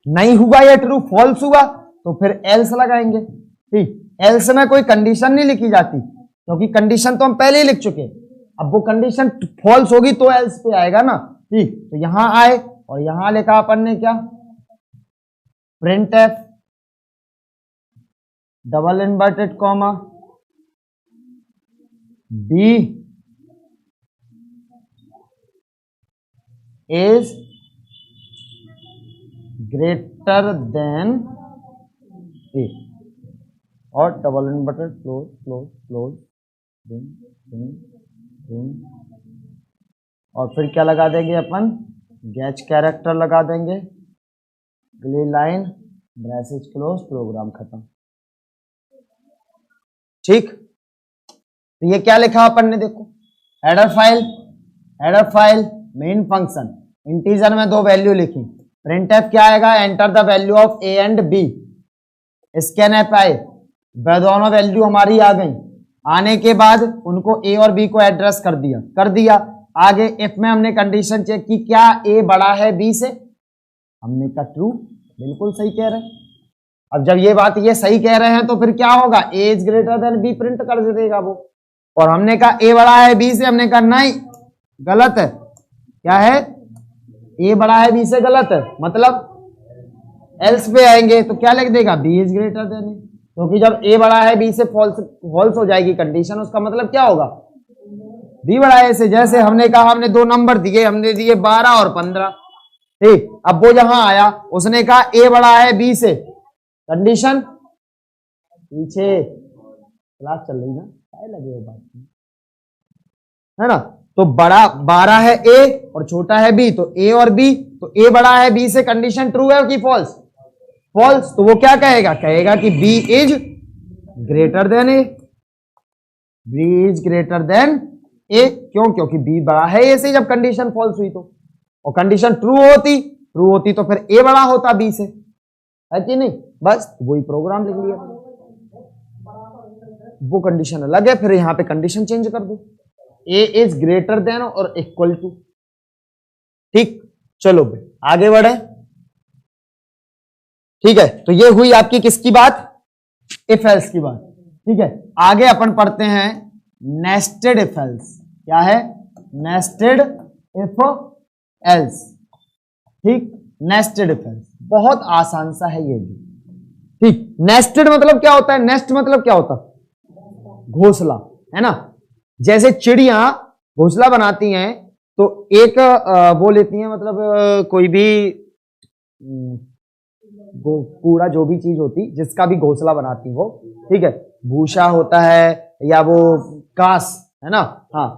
नहीं हुआ ये ट्रू फॉल्स हुआ तो फिर एल्स लगाएंगे। ठीक, एल्स में कोई कंडीशन नहीं लिखी जाती क्योंकि कंडीशन तो हम पहले ही लिख चुके। अब वो कंडीशन फॉल्स होगी तो एल्स पे आएगा ना। ठीक, तो यहां आए और यहां लिखा अपन ने क्या? Print F double inverted comma B is greater than A और double inverted close close close और फिर क्या लगा देंगे अपन? गैच कैरेक्टर लगा देंगे। अगली लाइन, ब्रैसेस क्लोज, प्रोग्राम खत्म। ठीक, तो ये क्या लिखा अपन ने? देखो, header file header file, main function, integer में 2 वैल्यू लिखी, प्रिंटफ क्या आएगा, enter the value of A and b, scanf आए, वह दोनों वैल्यू हमारी आ गई, आने के बाद उनको ए और बी को एड्रेस कर दिया। आगे इफ में हमने कंडीशन चेक की, क्या ए बड़ा है बी से, हमने कहा ट्रू, बिल्कुल सही कह रहे हैं। अब जब ये बात ये सही कह रहे हैं तो फिर क्या होगा, A is greater than B print कर देगा वो, और हमने कहा ए बड़ा है बी से, हमने कहा नहीं गलत है, क्या है ए बड़ा है बी से गलत है, मतलब एल्स पे आएंगे तो क्या लिख देगा, बी इज ग्रेटर देन ए, क्योंकि जब ए बड़ा है बी से फॉल्स हो जाएगी कंडीशन, उसका मतलब क्या होगा, बी बड़ा है से। जैसे हमने कहा हमने 2 नंबर दिए, हमने दिए 12 और 15, ठीक, अब वो जहां आया उसने कहा ए बड़ा है बी से, कंडीशन पीछे क्लास चल रही ना, क्या लगे बात है ना, तो बड़ा 12 है ए और छोटा है बी, तो ए और बी, तो ए बड़ा है बी से कंडीशन ट्रू है कि फॉल्स, फॉल्स, तो वो क्या कहेगा कि B is greater than A, B is greater than A, क्यों, क्योंकि बी बड़ा है ए से जब कंडीशन फॉल्स हुई तो, और कंडीशन ट्रू होती तो फिर ए बड़ा होता बी से, है कि नहीं, बस वही प्रोग्राम लिख लिया, वो कंडीशन अलग है, फिर यहां पे कंडीशन चेंज कर दो, ए इज ग्रेटर देन और इक्वल टू, ठीक, चलो आगे बढ़े, ठीक है, तो ये हुई आपकी किसकी बात, इफ एल्स की बात, ठीक है। आगे अपन पढ़ते हैं नेस्टेड इफ एल्स, क्या है, नेस्टेड इफ एल्स, ठीक, नेस्टेड इफ एल्स बहुत आसान सा है ये भी, ठीक। नेस्टेड मतलब क्या होता है, नेस्ट मतलब क्या होता है, घोंसला, है ना, जैसे चिड़िया घोंसला बनाती हैं तो एक वो लेती हैं, मतलब कोई भी कूड़ा जो भी चीज होती जिसका भी घोंसला बनाती वो, ठीक है, भूसा होता है या वो कांस, है ना, हाँ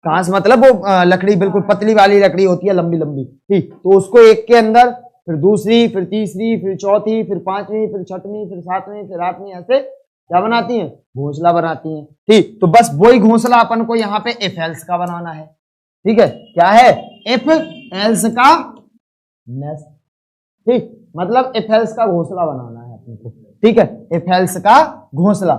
कांस मतलब वो लकड़ी बिल्कुल पतली वाली लकड़ी होती है, लंबी लंबी, ठीक, तो उसको एक के अंदर फिर दूसरी, फिर तीसरी, फिर चौथी, फिर 5वीं, फिर 6वीं, फिर 7वीं, फिर 8वीं, ऐसे क्या बनाती हैं, घोंसला बनाती हैं, ठीक। तो बस वही घोंसला अपन को यहाँ पे इफ एल्स का बनाना है, ठीक है, क्या है, इफ एल्स का नेस्ट, ठीक, मतलब इफ एल्स का घोंसला बनाना है अपन को, ठीक है, इफ एल्स का घोंसला,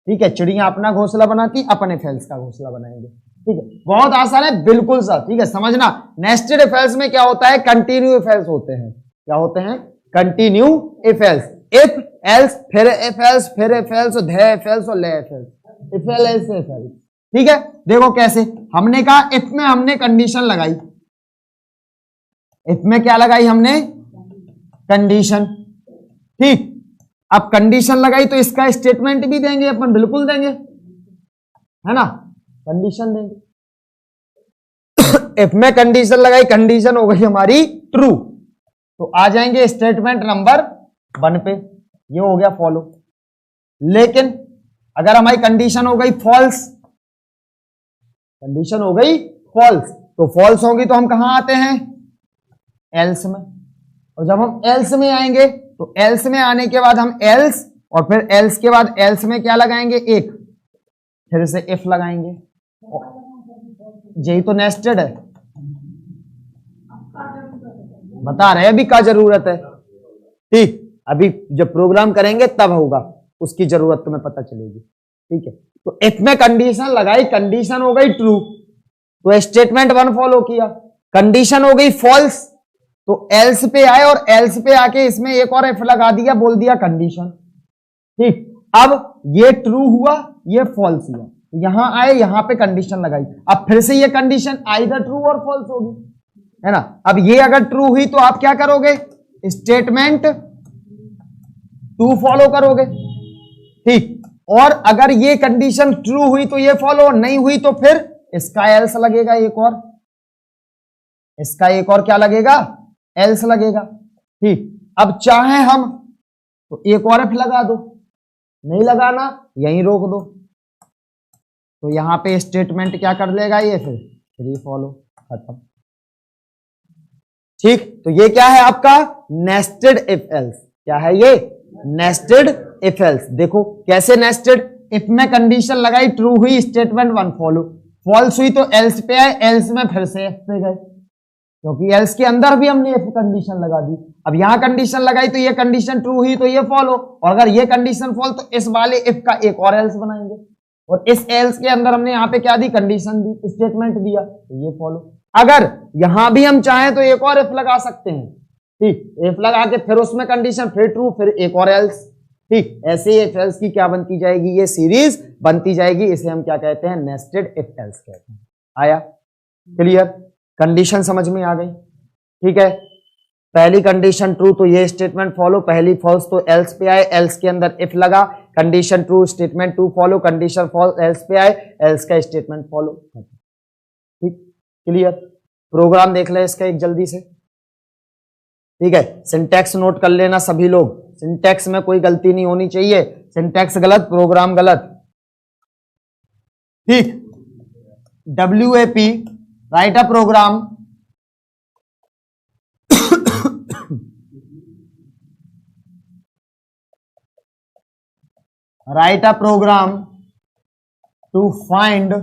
ठीक है, चिड़िया अपना घोंसला बनाती, अपन इफ एल्स का घोंसला बनाएंगे, ठीक है, बहुत आसान है, बिल्कुल सा, ठीक है, समझना। नेस्टेड इफ एल्स में क्या होता है, कंटिन्यू इफ एल्स होते हैं, क्या होते हैं, continue if else, if else फिर इफ एल्स फिर इफ एल्स और ध इफ एल्स और ले if else, if else if else, ठीक है। देखो कैसे, हमने कहा इफ में हमने कंडीशन लगाई, इफ में क्या लगाई हमने, कंडीशन, ठीक, अब कंडीशन लगाई तो इसका स्टेटमेंट भी देंगे अपन, बिल्कुल देंगे, है ना, कंडीशन देंगे, इफ में कंडीशन लगाई, कंडीशन हो गई हमारी ट्रू, तो आ जाएंगे स्टेटमेंट नंबर 1 पे, ये हो गया फॉलो। लेकिन अगर हमारी कंडीशन हो गई फॉल्स, कंडीशन हो गई फॉल्स, तो फॉल्स होगी तो हम कहां आते हैं, एल्स में, और जब हम एल्स में आएंगे तो एल्स में आने के बाद हम एल्स, और फिर एल्स के बाद एल्स में क्या लगाएंगे, एक, फिर से इफ लगाएंगे, यही तो नेस्टेड है, बता रहे हैं अभी क्या जरूरत है, ठीक, अभी जब प्रोग्राम करेंगे तब होगा, उसकी जरूरत तुम्हें पता चलेगी, ठीक है। तो इफ में कंडीशन लगाई, कंडीशन हो गई ट्रू, तो स्टेटमेंट 1 फॉलो किया, कंडीशन हो गई फॉल्स, तो एल्स पे आए और एल्स पे आके इसमें एक और इफ लगा दिया, बोल दिया कंडीशन, ठीक। अब ये ट्रू हुआ, ये फॉल्स हुआ, यहां आए, यहां पे कंडीशन लगाई, अब फिर से ये कंडीशन आइदर ट्रू और फॉल्स होगी, है ना। अब ये अगर ट्रू हुई तो आप क्या करोगे, स्टेटमेंट 2 फॉलो करोगे, ठीक, और अगर ये कंडीशन ट्रू हुई तो ये फॉलो, नहीं हुई तो फिर इसका एल्स लगेगा, एक और, इसका एक और क्या लगेगा, एल्स लगेगा, ठीक। अब चाहे हम तो एक और इफ लगा दो, नहीं लगाना यहीं रोक दो, तो यहां पे स्टेटमेंट क्या कर लेगा, ये फिर 3 फॉलो, खत्म, ठीक। तो ये क्या है आपका नेस्टेड इफ एल्स, क्या है ये, नेस्टेड इफ एल्स। देखो कैसे नेस्टेड, इफ में कंडीशन लगाई, ट्रू हुई, स्टेटमेंट 1 फॉलो, फॉल्स हुई तो एल्स पे आए, एल्स में फिर से एफ पे गए, क्योंकि एल्स के अंदर भी हमने इफ कंडीशन लगा दी। अब यहां कंडीशन लगाई तो ये कंडीशन ट्रू हुई तो ये फॉलो, और अगर ये कंडीशन फॉल तो इस वाले इफ का एक और एल्स बनाएंगे, और इस एल्स के अंदर हमने यहाँ पे क्या दी, कंडीशन दी, स्टेटमेंट दिया, तो ये फॉलो। अगर यहां भी हम चाहें तो एक और इफ लगा सकते हैं, ठीक, इफ लगा के फिर उसमें कंडीशन, फिर ट्रू, फिर एक और एल्स, ठीक। ऐसे ही इफ एल्स की क्या बनती जाएगी, ये सीरीज बनती जाएगी, इसे हम क्या कहते हैं, नेस्टेड इफ एल्स कहते हैं। आया क्लियर, कंडीशन समझ में आ गई, ठीक है। पहली कंडीशन ट्रू तो ये स्टेटमेंट फॉलो, पहली फॉल्स तो एल्स पे आए, एल्स के अंदर इफ लगा, condition true statement true follow, condition false else पे आए, एल्स का स्टेटमेंट फॉलो, ठीक क्लियर। प्रोग्राम देख ले इसका एक जल्दी से, ठीक है। सिंटैक्स नोट कर लेना सभी लोग, सिंटैक्स में कोई गलती नहीं होनी चाहिए, सिंटैक्स गलत प्रोग्राम गलत, ठीक। WAP write a program write a program to find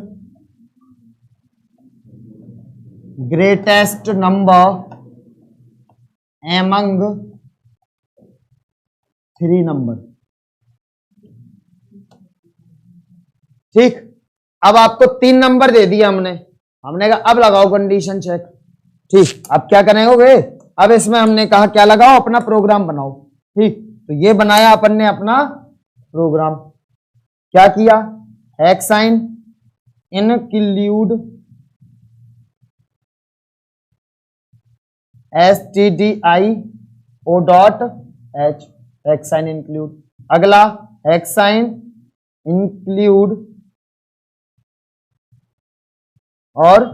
greatest number among 3 number, ठीक। अब आपको 3 नंबर दे दिया हमने कहा अब लगाओ कंडीशन चेक, ठीक। अब क्या करेंगे, अब इसमें हमने कहा क्या लगाओ, अपना प्रोग्राम बनाओ, ठीक। तो ये बनाया अपन ने अपना प्रोग्राम, क्या किया, hexyne include stdio.h, hexyne include. अगला हेक्साइन इंक्लूड और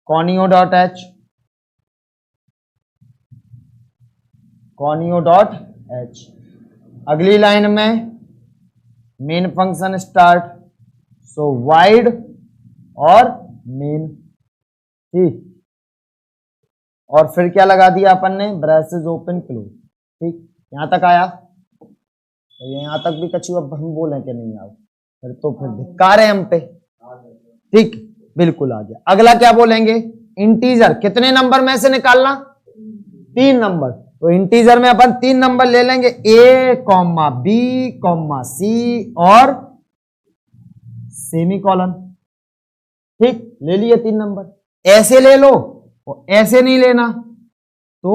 conio.h, conio.h। अगली लाइन में मेन फंक्शन स्टार्ट, सो वाइड और मेन, ठीक। और फिर क्या लगा दिया अपन ने, ब्रेसेस ओपन क्लोज, ठीक। यहां तक आया, तो यहां तक भी कछु अब हम बोले कि नहीं आओ, फिर तो फिर धिक्कार है हम पे, ठीक, बिल्कुल आ गया। अगला क्या बोलेंगे, इंटीजर, कितने नंबर में से निकालना, 3 नंबर, तो इंटीजर में अपन 3 नंबर ले लेंगे, A, B, C और सेमीकोलन, ठीक। ले लिए 3 नंबर, ऐसे ले लो और ऐसे नहीं लेना तो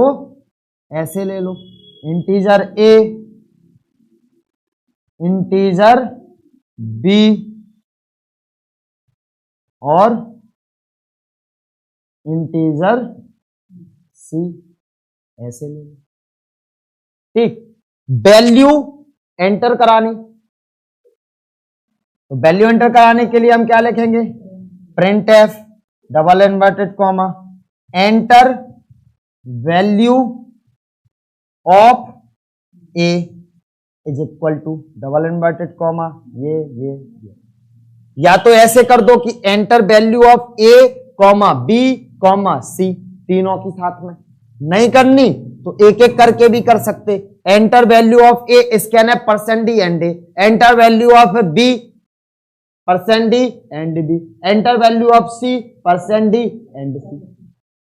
ऐसे ले लो, इंटीजर A, इंटीजर B और इंटीजर C, ऐसे ले लो, ठीक। वैल्यू एंटर करानी, तो वैल्यू एंटर कराने के लिए हम क्या लिखेंगे, print F double inverted comma enter value of A is equal to double inverted comma ये। या तो ऐसे कर दो कि enter value of A comma B comma C, तीनों की साथ में, नहीं करनी तो एक एक करके भी कर सकते। एंटर वैल्यू ऑफ ए, इसके है percent D and a, enter value of b percent D and b, enter value of c percent D and c,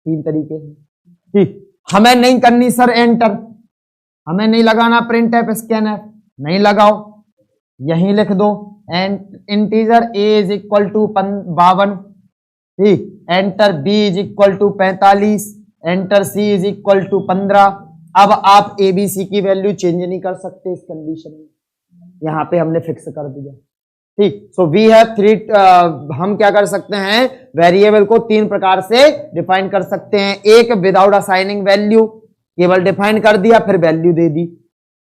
3 तरीके हैं, ठीक। हमें नहीं करनी सर एंटर, हमें नहीं लगाना प्रिंट एफ स्कैनर, नहीं लगाओ, यहीं लिख दो integer a is equal to 52, ठीक। Enter b is equal to 45, enter c is equal to 15। अब आप एबीसी की वैल्यू चेंज नहीं कर सकते इस कंडीशन में, यहां पे हमने फिक्स कर दिया, ठीक। सो वी हैव 3, हम क्या कर सकते हैं, वेरिएबल को 3 प्रकार से डिफाइन कर सकते हैं। एक विदाउट असाइनिंग वैल्यू, केवल डिफाइन कर दिया फिर वैल्यू दे दी,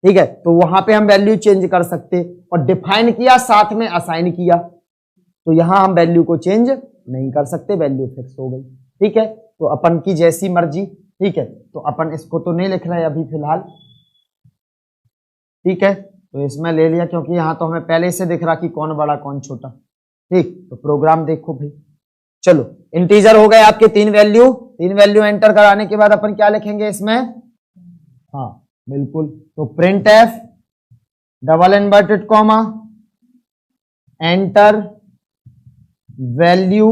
ठीक है, तो वहां पे हम वैल्यू चेंज कर सकते, और डिफाइन किया साथ में असाइन किया, तो यहां हम वैल्यू को चेंज नहीं कर सकते, वैल्यू फिक्स हो गई, ठीक है। तो अपन की जैसी मर्जी, ठीक है। तो अपन इसको तो नहीं लिख रहे अभी फिलहाल, ठीक है, तो इसमें ले लिया क्योंकि यहां तो हमें पहले से दिख रहा कि कौन बड़ा कौन छोटा, ठीक। तो प्रोग्राम देखो भाई, चलो इंटीजर हो गए आपके 3 वैल्यू एंटर कराने के बाद अपन क्या लिखेंगे इसमें, हाँ बिल्कुल, तो print F double inverted comma enter value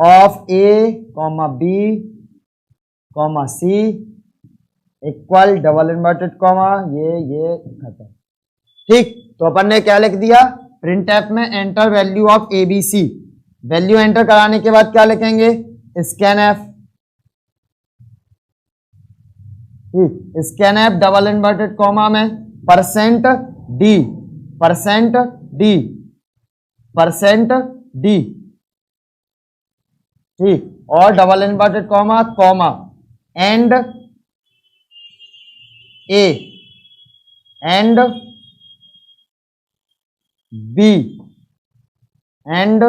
of A comma B comma c equal double inverted comma ये खत्म। ठीक, तो अपन ने क्या लिख दिया, प्रिंट एफ में enter value of a b c. Value enter कराने के बाद क्या लिखेंगे, scan f. Scan f double inverted comma में percent d percent d percent d. ठीक, और double inverted comma comma and A and b and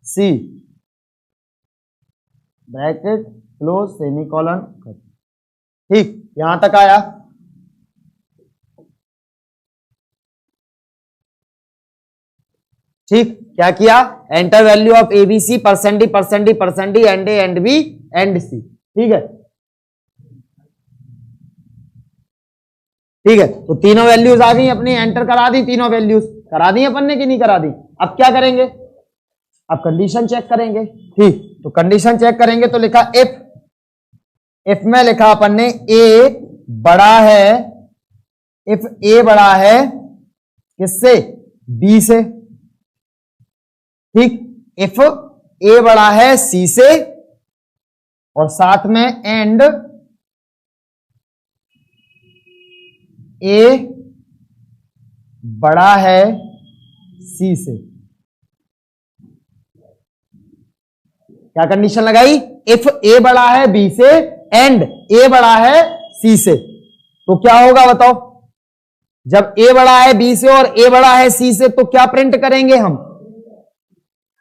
c bracket close semicolon. ठीक, यहां तक आया। ठीक, क्या किया, enter value of a b c percent d percent d percent D and A and b and c. ठीक है, ठीक है, तो तीनों वैल्यूज आ गई अपनी, एंटर करा दी, तीनों वैल्यूज करा दी अपन ने कि नहीं करा दी। अब क्या करेंगे, अब कंडीशन चेक करेंगे। ठीक, तो कंडीशन चेक करेंगे तो लिखा इफ में लिखा अपन ने ए बड़ा है, इफ ए बड़ा है किससे, बी से। ठीक, इफ ए बड़ा है सी से, और साथ में एंड ए बड़ा है सी से। क्या कंडीशन लगाई, इफ ए बड़ा है बी से एंड ए बड़ा है सी से। तो क्या होगा बताओ, जब ए बड़ा है बी से और ए बड़ा है सी से तो क्या प्रिंट करेंगे हम।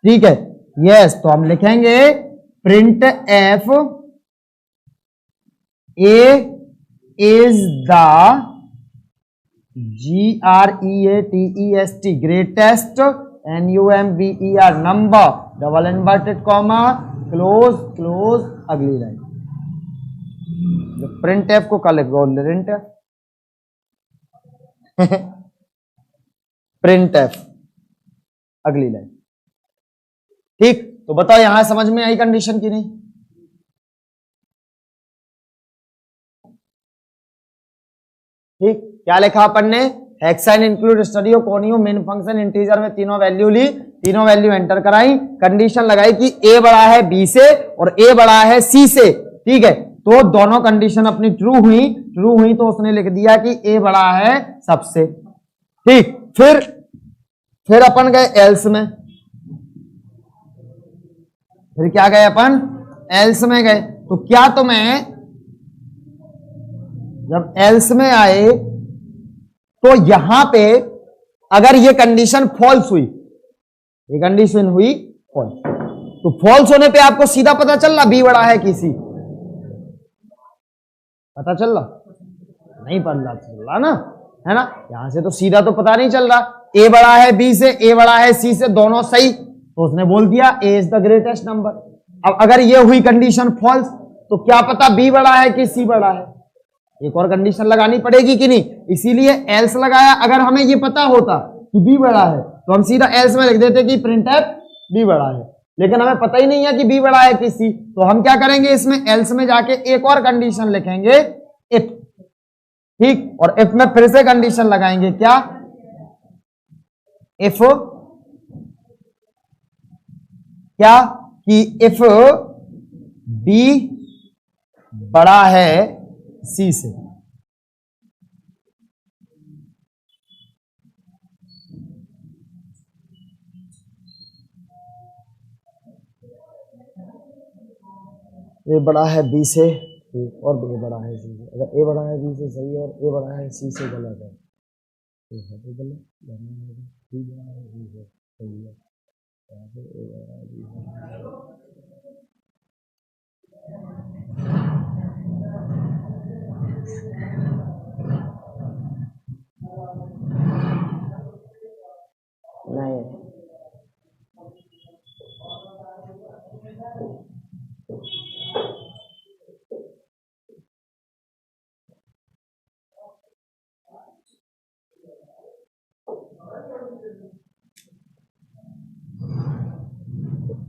ठीक है, यस, तो हम लिखेंगे print f a is the GREATEST greatest NUMBER number double inverted comma close close अगली लाइन। प्रिंट एफ को क्या लिख प्रिंट एफ प्रिंट एफ अगली लाइन। ठीक, तो बताओ यहां समझ में आई कंडीशन की नहीं। ठीक, क्या लिखा अपन ने, hexyne include study of conio main function integer में तीनों वैल्यू ली, तीनों वैल्यू एंटर कराई, कंडीशन लगाई कि ए बड़ा है बी से और ए बड़ा है सी से। ठीक है, तो दोनों कंडीशन अपनी ट्रू हुई तो उसने लिख दिया कि ए बड़ा है सबसे। ठीक, फिर अपन गए एल्स में, फिर क्या गए अपन, एल्स में गए। तो क्या तुम्हें जब एल्स में आए तो यहां पे अगर ये कंडीशन फॉल्स हुई, ये कंडीशन हुई फॉल्स, तो फॉल्स होने पे आपको सीधा पता चल रहा बी बड़ा है कि सी, पता चल रहा नहीं, पता चल रहा ना, है ना। यहां से तो सीधा तो पता नहीं चल रहा, ए बड़ा है बी से, ए बड़ा है सी से, दोनों सही, तो उसने बोल दिया ए इज द ग्रेटेस्ट नंबर। अब अगर ये हुई कंडीशन फॉल्स तो क्या पता बी बड़ा है कि सी बड़ा है, एक और कंडीशन लगानी पड़ेगी कि नहीं, इसीलिए एल्स लगाया। अगर हमें ये पता होता कि बी बड़ा है तो हम सीधा एल्स में लिख देते कि प्रिंट एफ बी बड़ा है, लेकिन हमें पता ही नहीं है कि बी बड़ा है कि सी, तो हम क्या करेंगे, इसमें एल्स में जाके एक और कंडीशन लिखेंगे इफ। ठीक, और इफ में फिर से कंडीशन लगाएंगे क्या, इफ क्या कि इफ बी बड़ा है सी से। ए बड़ा है बी से और बी बड़ा है सी से। अगर ए बड़ा है बी से सही है और ए बड़ा है सी से गलत है तो गलत, बी बड़ा है बी से सही है, ए बड़ा है बी से नहीं।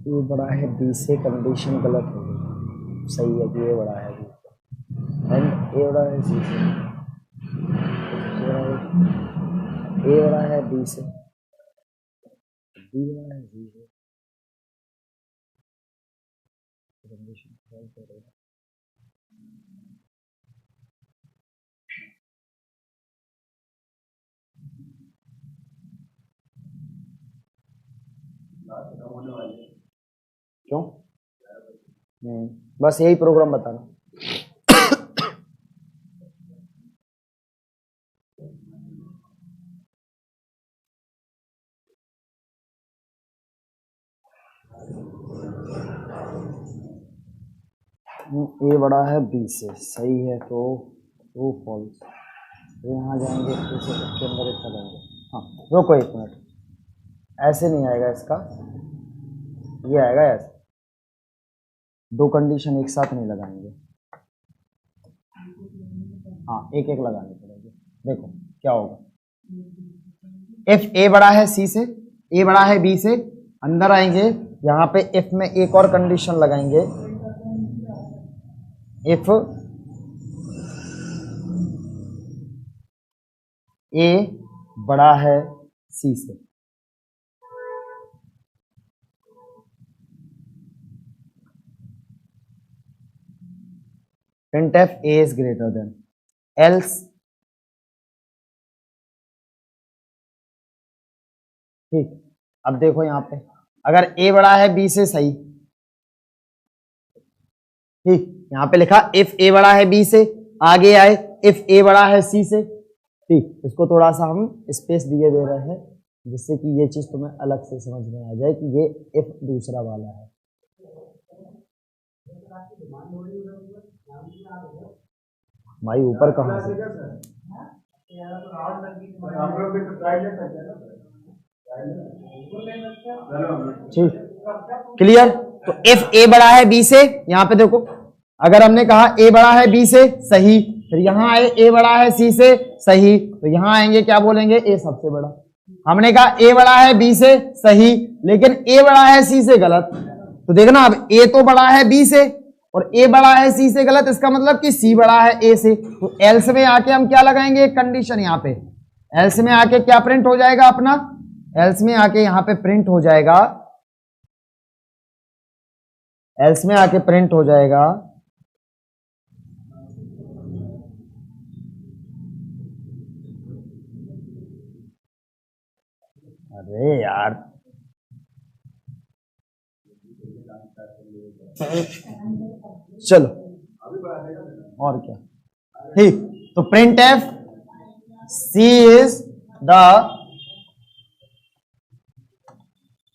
ए बड़ा है बी से कंडीशन गलत हो गई, सही है कि ए बड़ा है बी एंड ए बड़ा है सी से, ए बड़ा है बी से, बी बड़ा है सी से, कंडीशन गलत हो रही है। क्यों? बस यही प्रोग्राम बताना। ए बड़ा है बी से, सही है तो ट्रू फॉल्स, तो यहाँ जाएंगे इसके अंदर एक करेंगे। हाँ रोको एक मिनट, ऐसे नहीं आएगा इसका, ये आएगा ऐसे, दो कंडीशन एक साथ नहीं लगाएंगे, हाँ एक एक लगाने पड़ेंगे। देखो क्या होगा, इफ ए बड़ा है सी से, ए बड़ा है बी से, अंदर आएंगे यहाँ पे इफ में एक और कंडीशन लगाएंगे, इफ ए बड़ा है सी से, printf a is greater than, else, ठीक। अब देखो यहाँ पे अगर a बड़ा है b से, सही, ठीक, यहाँ पे लिखा इफ a बड़ा है b से, आगे आए इफ a बड़ा है c से, ठीक। इसको थोड़ा सा हम स्पेस दिए दे रहे हैं जिससे कि ये चीज तुम्हें अलग से समझ में आ जाए कि ये इफ दूसरा वाला है। भाई ऊपर कहाँ से? ठीक, क्लियर। तो इफ ए बड़ा है बी से, यहाँ पे देखो अगर हमने कहा ए बड़ा है बी से, सही, फिर यहाँ आए ए बड़ा है सी से, सही, तो यहाँ आएंगे क्या बोलेंगे, ए सबसे बड़ा। हमने कहा ए बड़ा है बी से, सही, लेकिन ए बड़ा है सी से, गलत। तो देखना अब ए तो बड़ा है बी से और ए बड़ा है सी से, गलत, इसका मतलब कि सी बड़ा है ए से। तो एल्स में आके हम क्या लगाएंगे, एक कंडीशन यहाँ पे, एल्स में आके क्या प्रिंट हो जाएगा अपना, एल्स में आके यहाँ पे प्रिंट हो जाएगा, एल्स में आके प्रिंट हो जाएगा अरे यार चलो और क्या, ठीक। तो print f c is the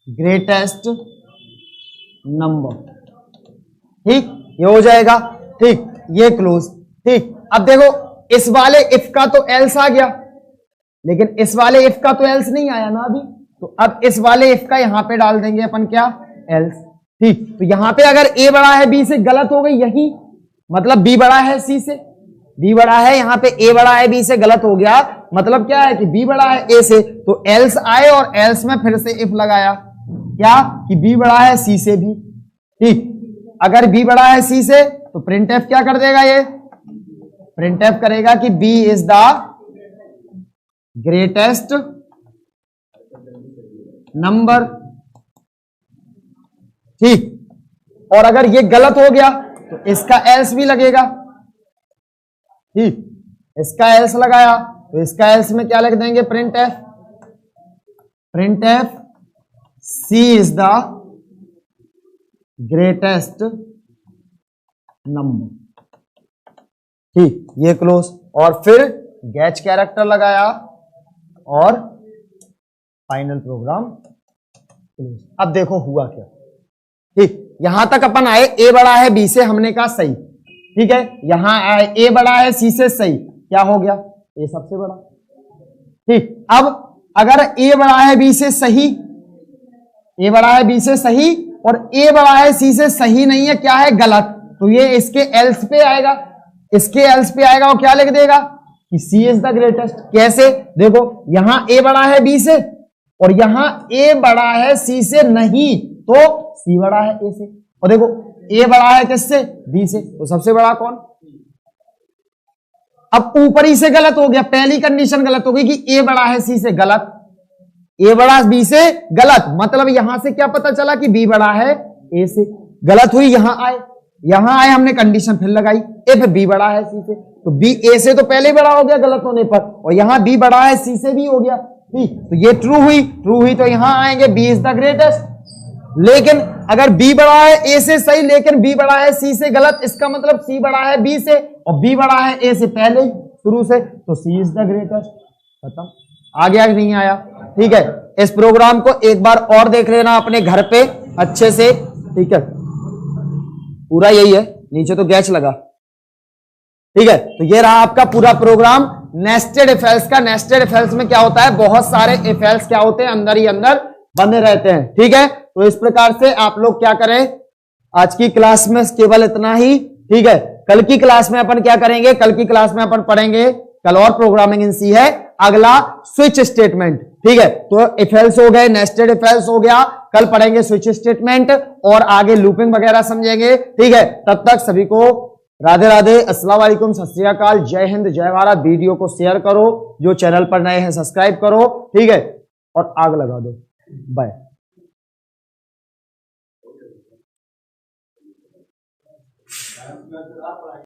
greatest number, ठीक, ये हो जाएगा, ठीक, ये क्लोज, ठीक। अब देखो इस वाले इफ का तो एल्स आ गया, लेकिन इस वाले इफ का तो एल्स नहीं आया ना अभी, तो अब इस वाले इफ का यहां पे डाल देंगे अपन क्या, एल्स, ठीक। तो यहां पे अगर ए बड़ा है बी से, गलत हो गई, यही मतलब बी बड़ा है सी से, बी बड़ा है, यहां पे ए बड़ा है बी से, गलत हो गया, मतलब क्या है कि बी बड़ा है ए से, तो एल्स आए और एल्स में फिर से इफ लगाया, क्या कि बी बड़ा है सी से भी, ठीक। अगर बी बड़ा है सी से तो प्रिंटएफ क्या कर देगा, ये प्रिंटएफ करेगा कि B is the greatest number, ठीक। और अगर ये गलत हो गया तो इसका एल्स भी लगेगा, ठीक, इसका एल्स लगाया तो इसका एल्स में क्या लिख देंगे, printf, printf c is the greatest number, ठीक, ये क्लोज। और फिर गैच कैरेक्टर लगाया और फाइनल प्रोग्राम क्लोज। अब देखो हुआ क्या, ठीक, यहां तक अपन आए ए बड़ा है बी से, हमने कहा सही, ठीक है, यहां आए ए बड़ा है सी से, सही, क्या हो गया, ए सबसे बड़ा, ठीक। अब अगर ए बड़ा है बी से सही, ए बड़ा है बी से सही और ए बड़ा है सी से सही नहीं है, क्या है, गलत, तो ये इसके एल्स पे आएगा, इसके एल्स पे आएगा और क्या लिख देगा कि सी इज द ग्रेटेस्ट। कैसे, देखो यहां ए बड़ा है बी से और यहां ए बड़ा है सी से नहीं, तो सी बड़ा है ए से, और देखो ए बड़ा है किससे, बी से, तो सबसे बड़ा कौन। अब ऊपरी से गलत हो गया, पहली कंडीशन गलत हो गई कि ए बड़ा है सी से, गलत, ए बड़ा बी से गलत, मतलब यहां से क्या पता चला कि बी बड़ा है ए से, गलत हुई। यहां आए हमने कंडीशन फिर लगाई, ए फिर बी बड़ा है सी से, तो बी ए से तो पहले बड़ा हो गया गलत होने पर, और यहां बी बड़ा है सी से भी हो गया, ठीक, तो ये ट्रू हुई तो यहां आएंगे बी इज द ग्रेटेस्ट। लेकिन अगर बी बड़ा है ए से सही, लेकिन बी बड़ा है सी से गलत, इसका मतलब सी बड़ा है बी से और बी बड़ा है ए से पहले ही शुरू से, तो सी इज द ग्रेटेस्ट। खत्म। आ गया कि नहीं आया, ठीक है। इस प्रोग्राम को एक बार और देख लेना अपने घर पे अच्छे से, ठीक है, पूरा यही है, नीचे तो गैच लगा, ठीक है। तो ये रहा आपका पूरा प्रोग्राम नेस्टेड इफ एल्स का। नेस्टेड इफ एल्स में क्या होता है, बहुत सारे इफ एल्स क्या होते हैं, अंदर ही अंदर बने रहते हैं, ठीक है। तो इस प्रकार से आप लोग क्या करें, आज की क्लास में केवल इतना ही, ठीक है। कल की क्लास में अपन क्या करेंगे, कल की क्लास में अपन पढ़ेंगे, कल और प्रोग्रामिंग इन सी है, अगला स्विच स्टेटमेंट, ठीक है। तो इफ एल्स हो गए, नेस्टेड इफ एल्स हो गया, कल पढ़ेंगे स्विच स्टेटमेंट और आगे लूपिंग वगैरह समझेंगे, ठीक है। तब तक सभी को राधे राधे, अस्सलाम वालेकुम, सत श्री अकाल, जय हिंद, जय भारत। वीडियो को शेयर करो, जो चैनल पर नए हैं सब्सक्राइब करो, ठीक है, और आग लगा दो। बाय।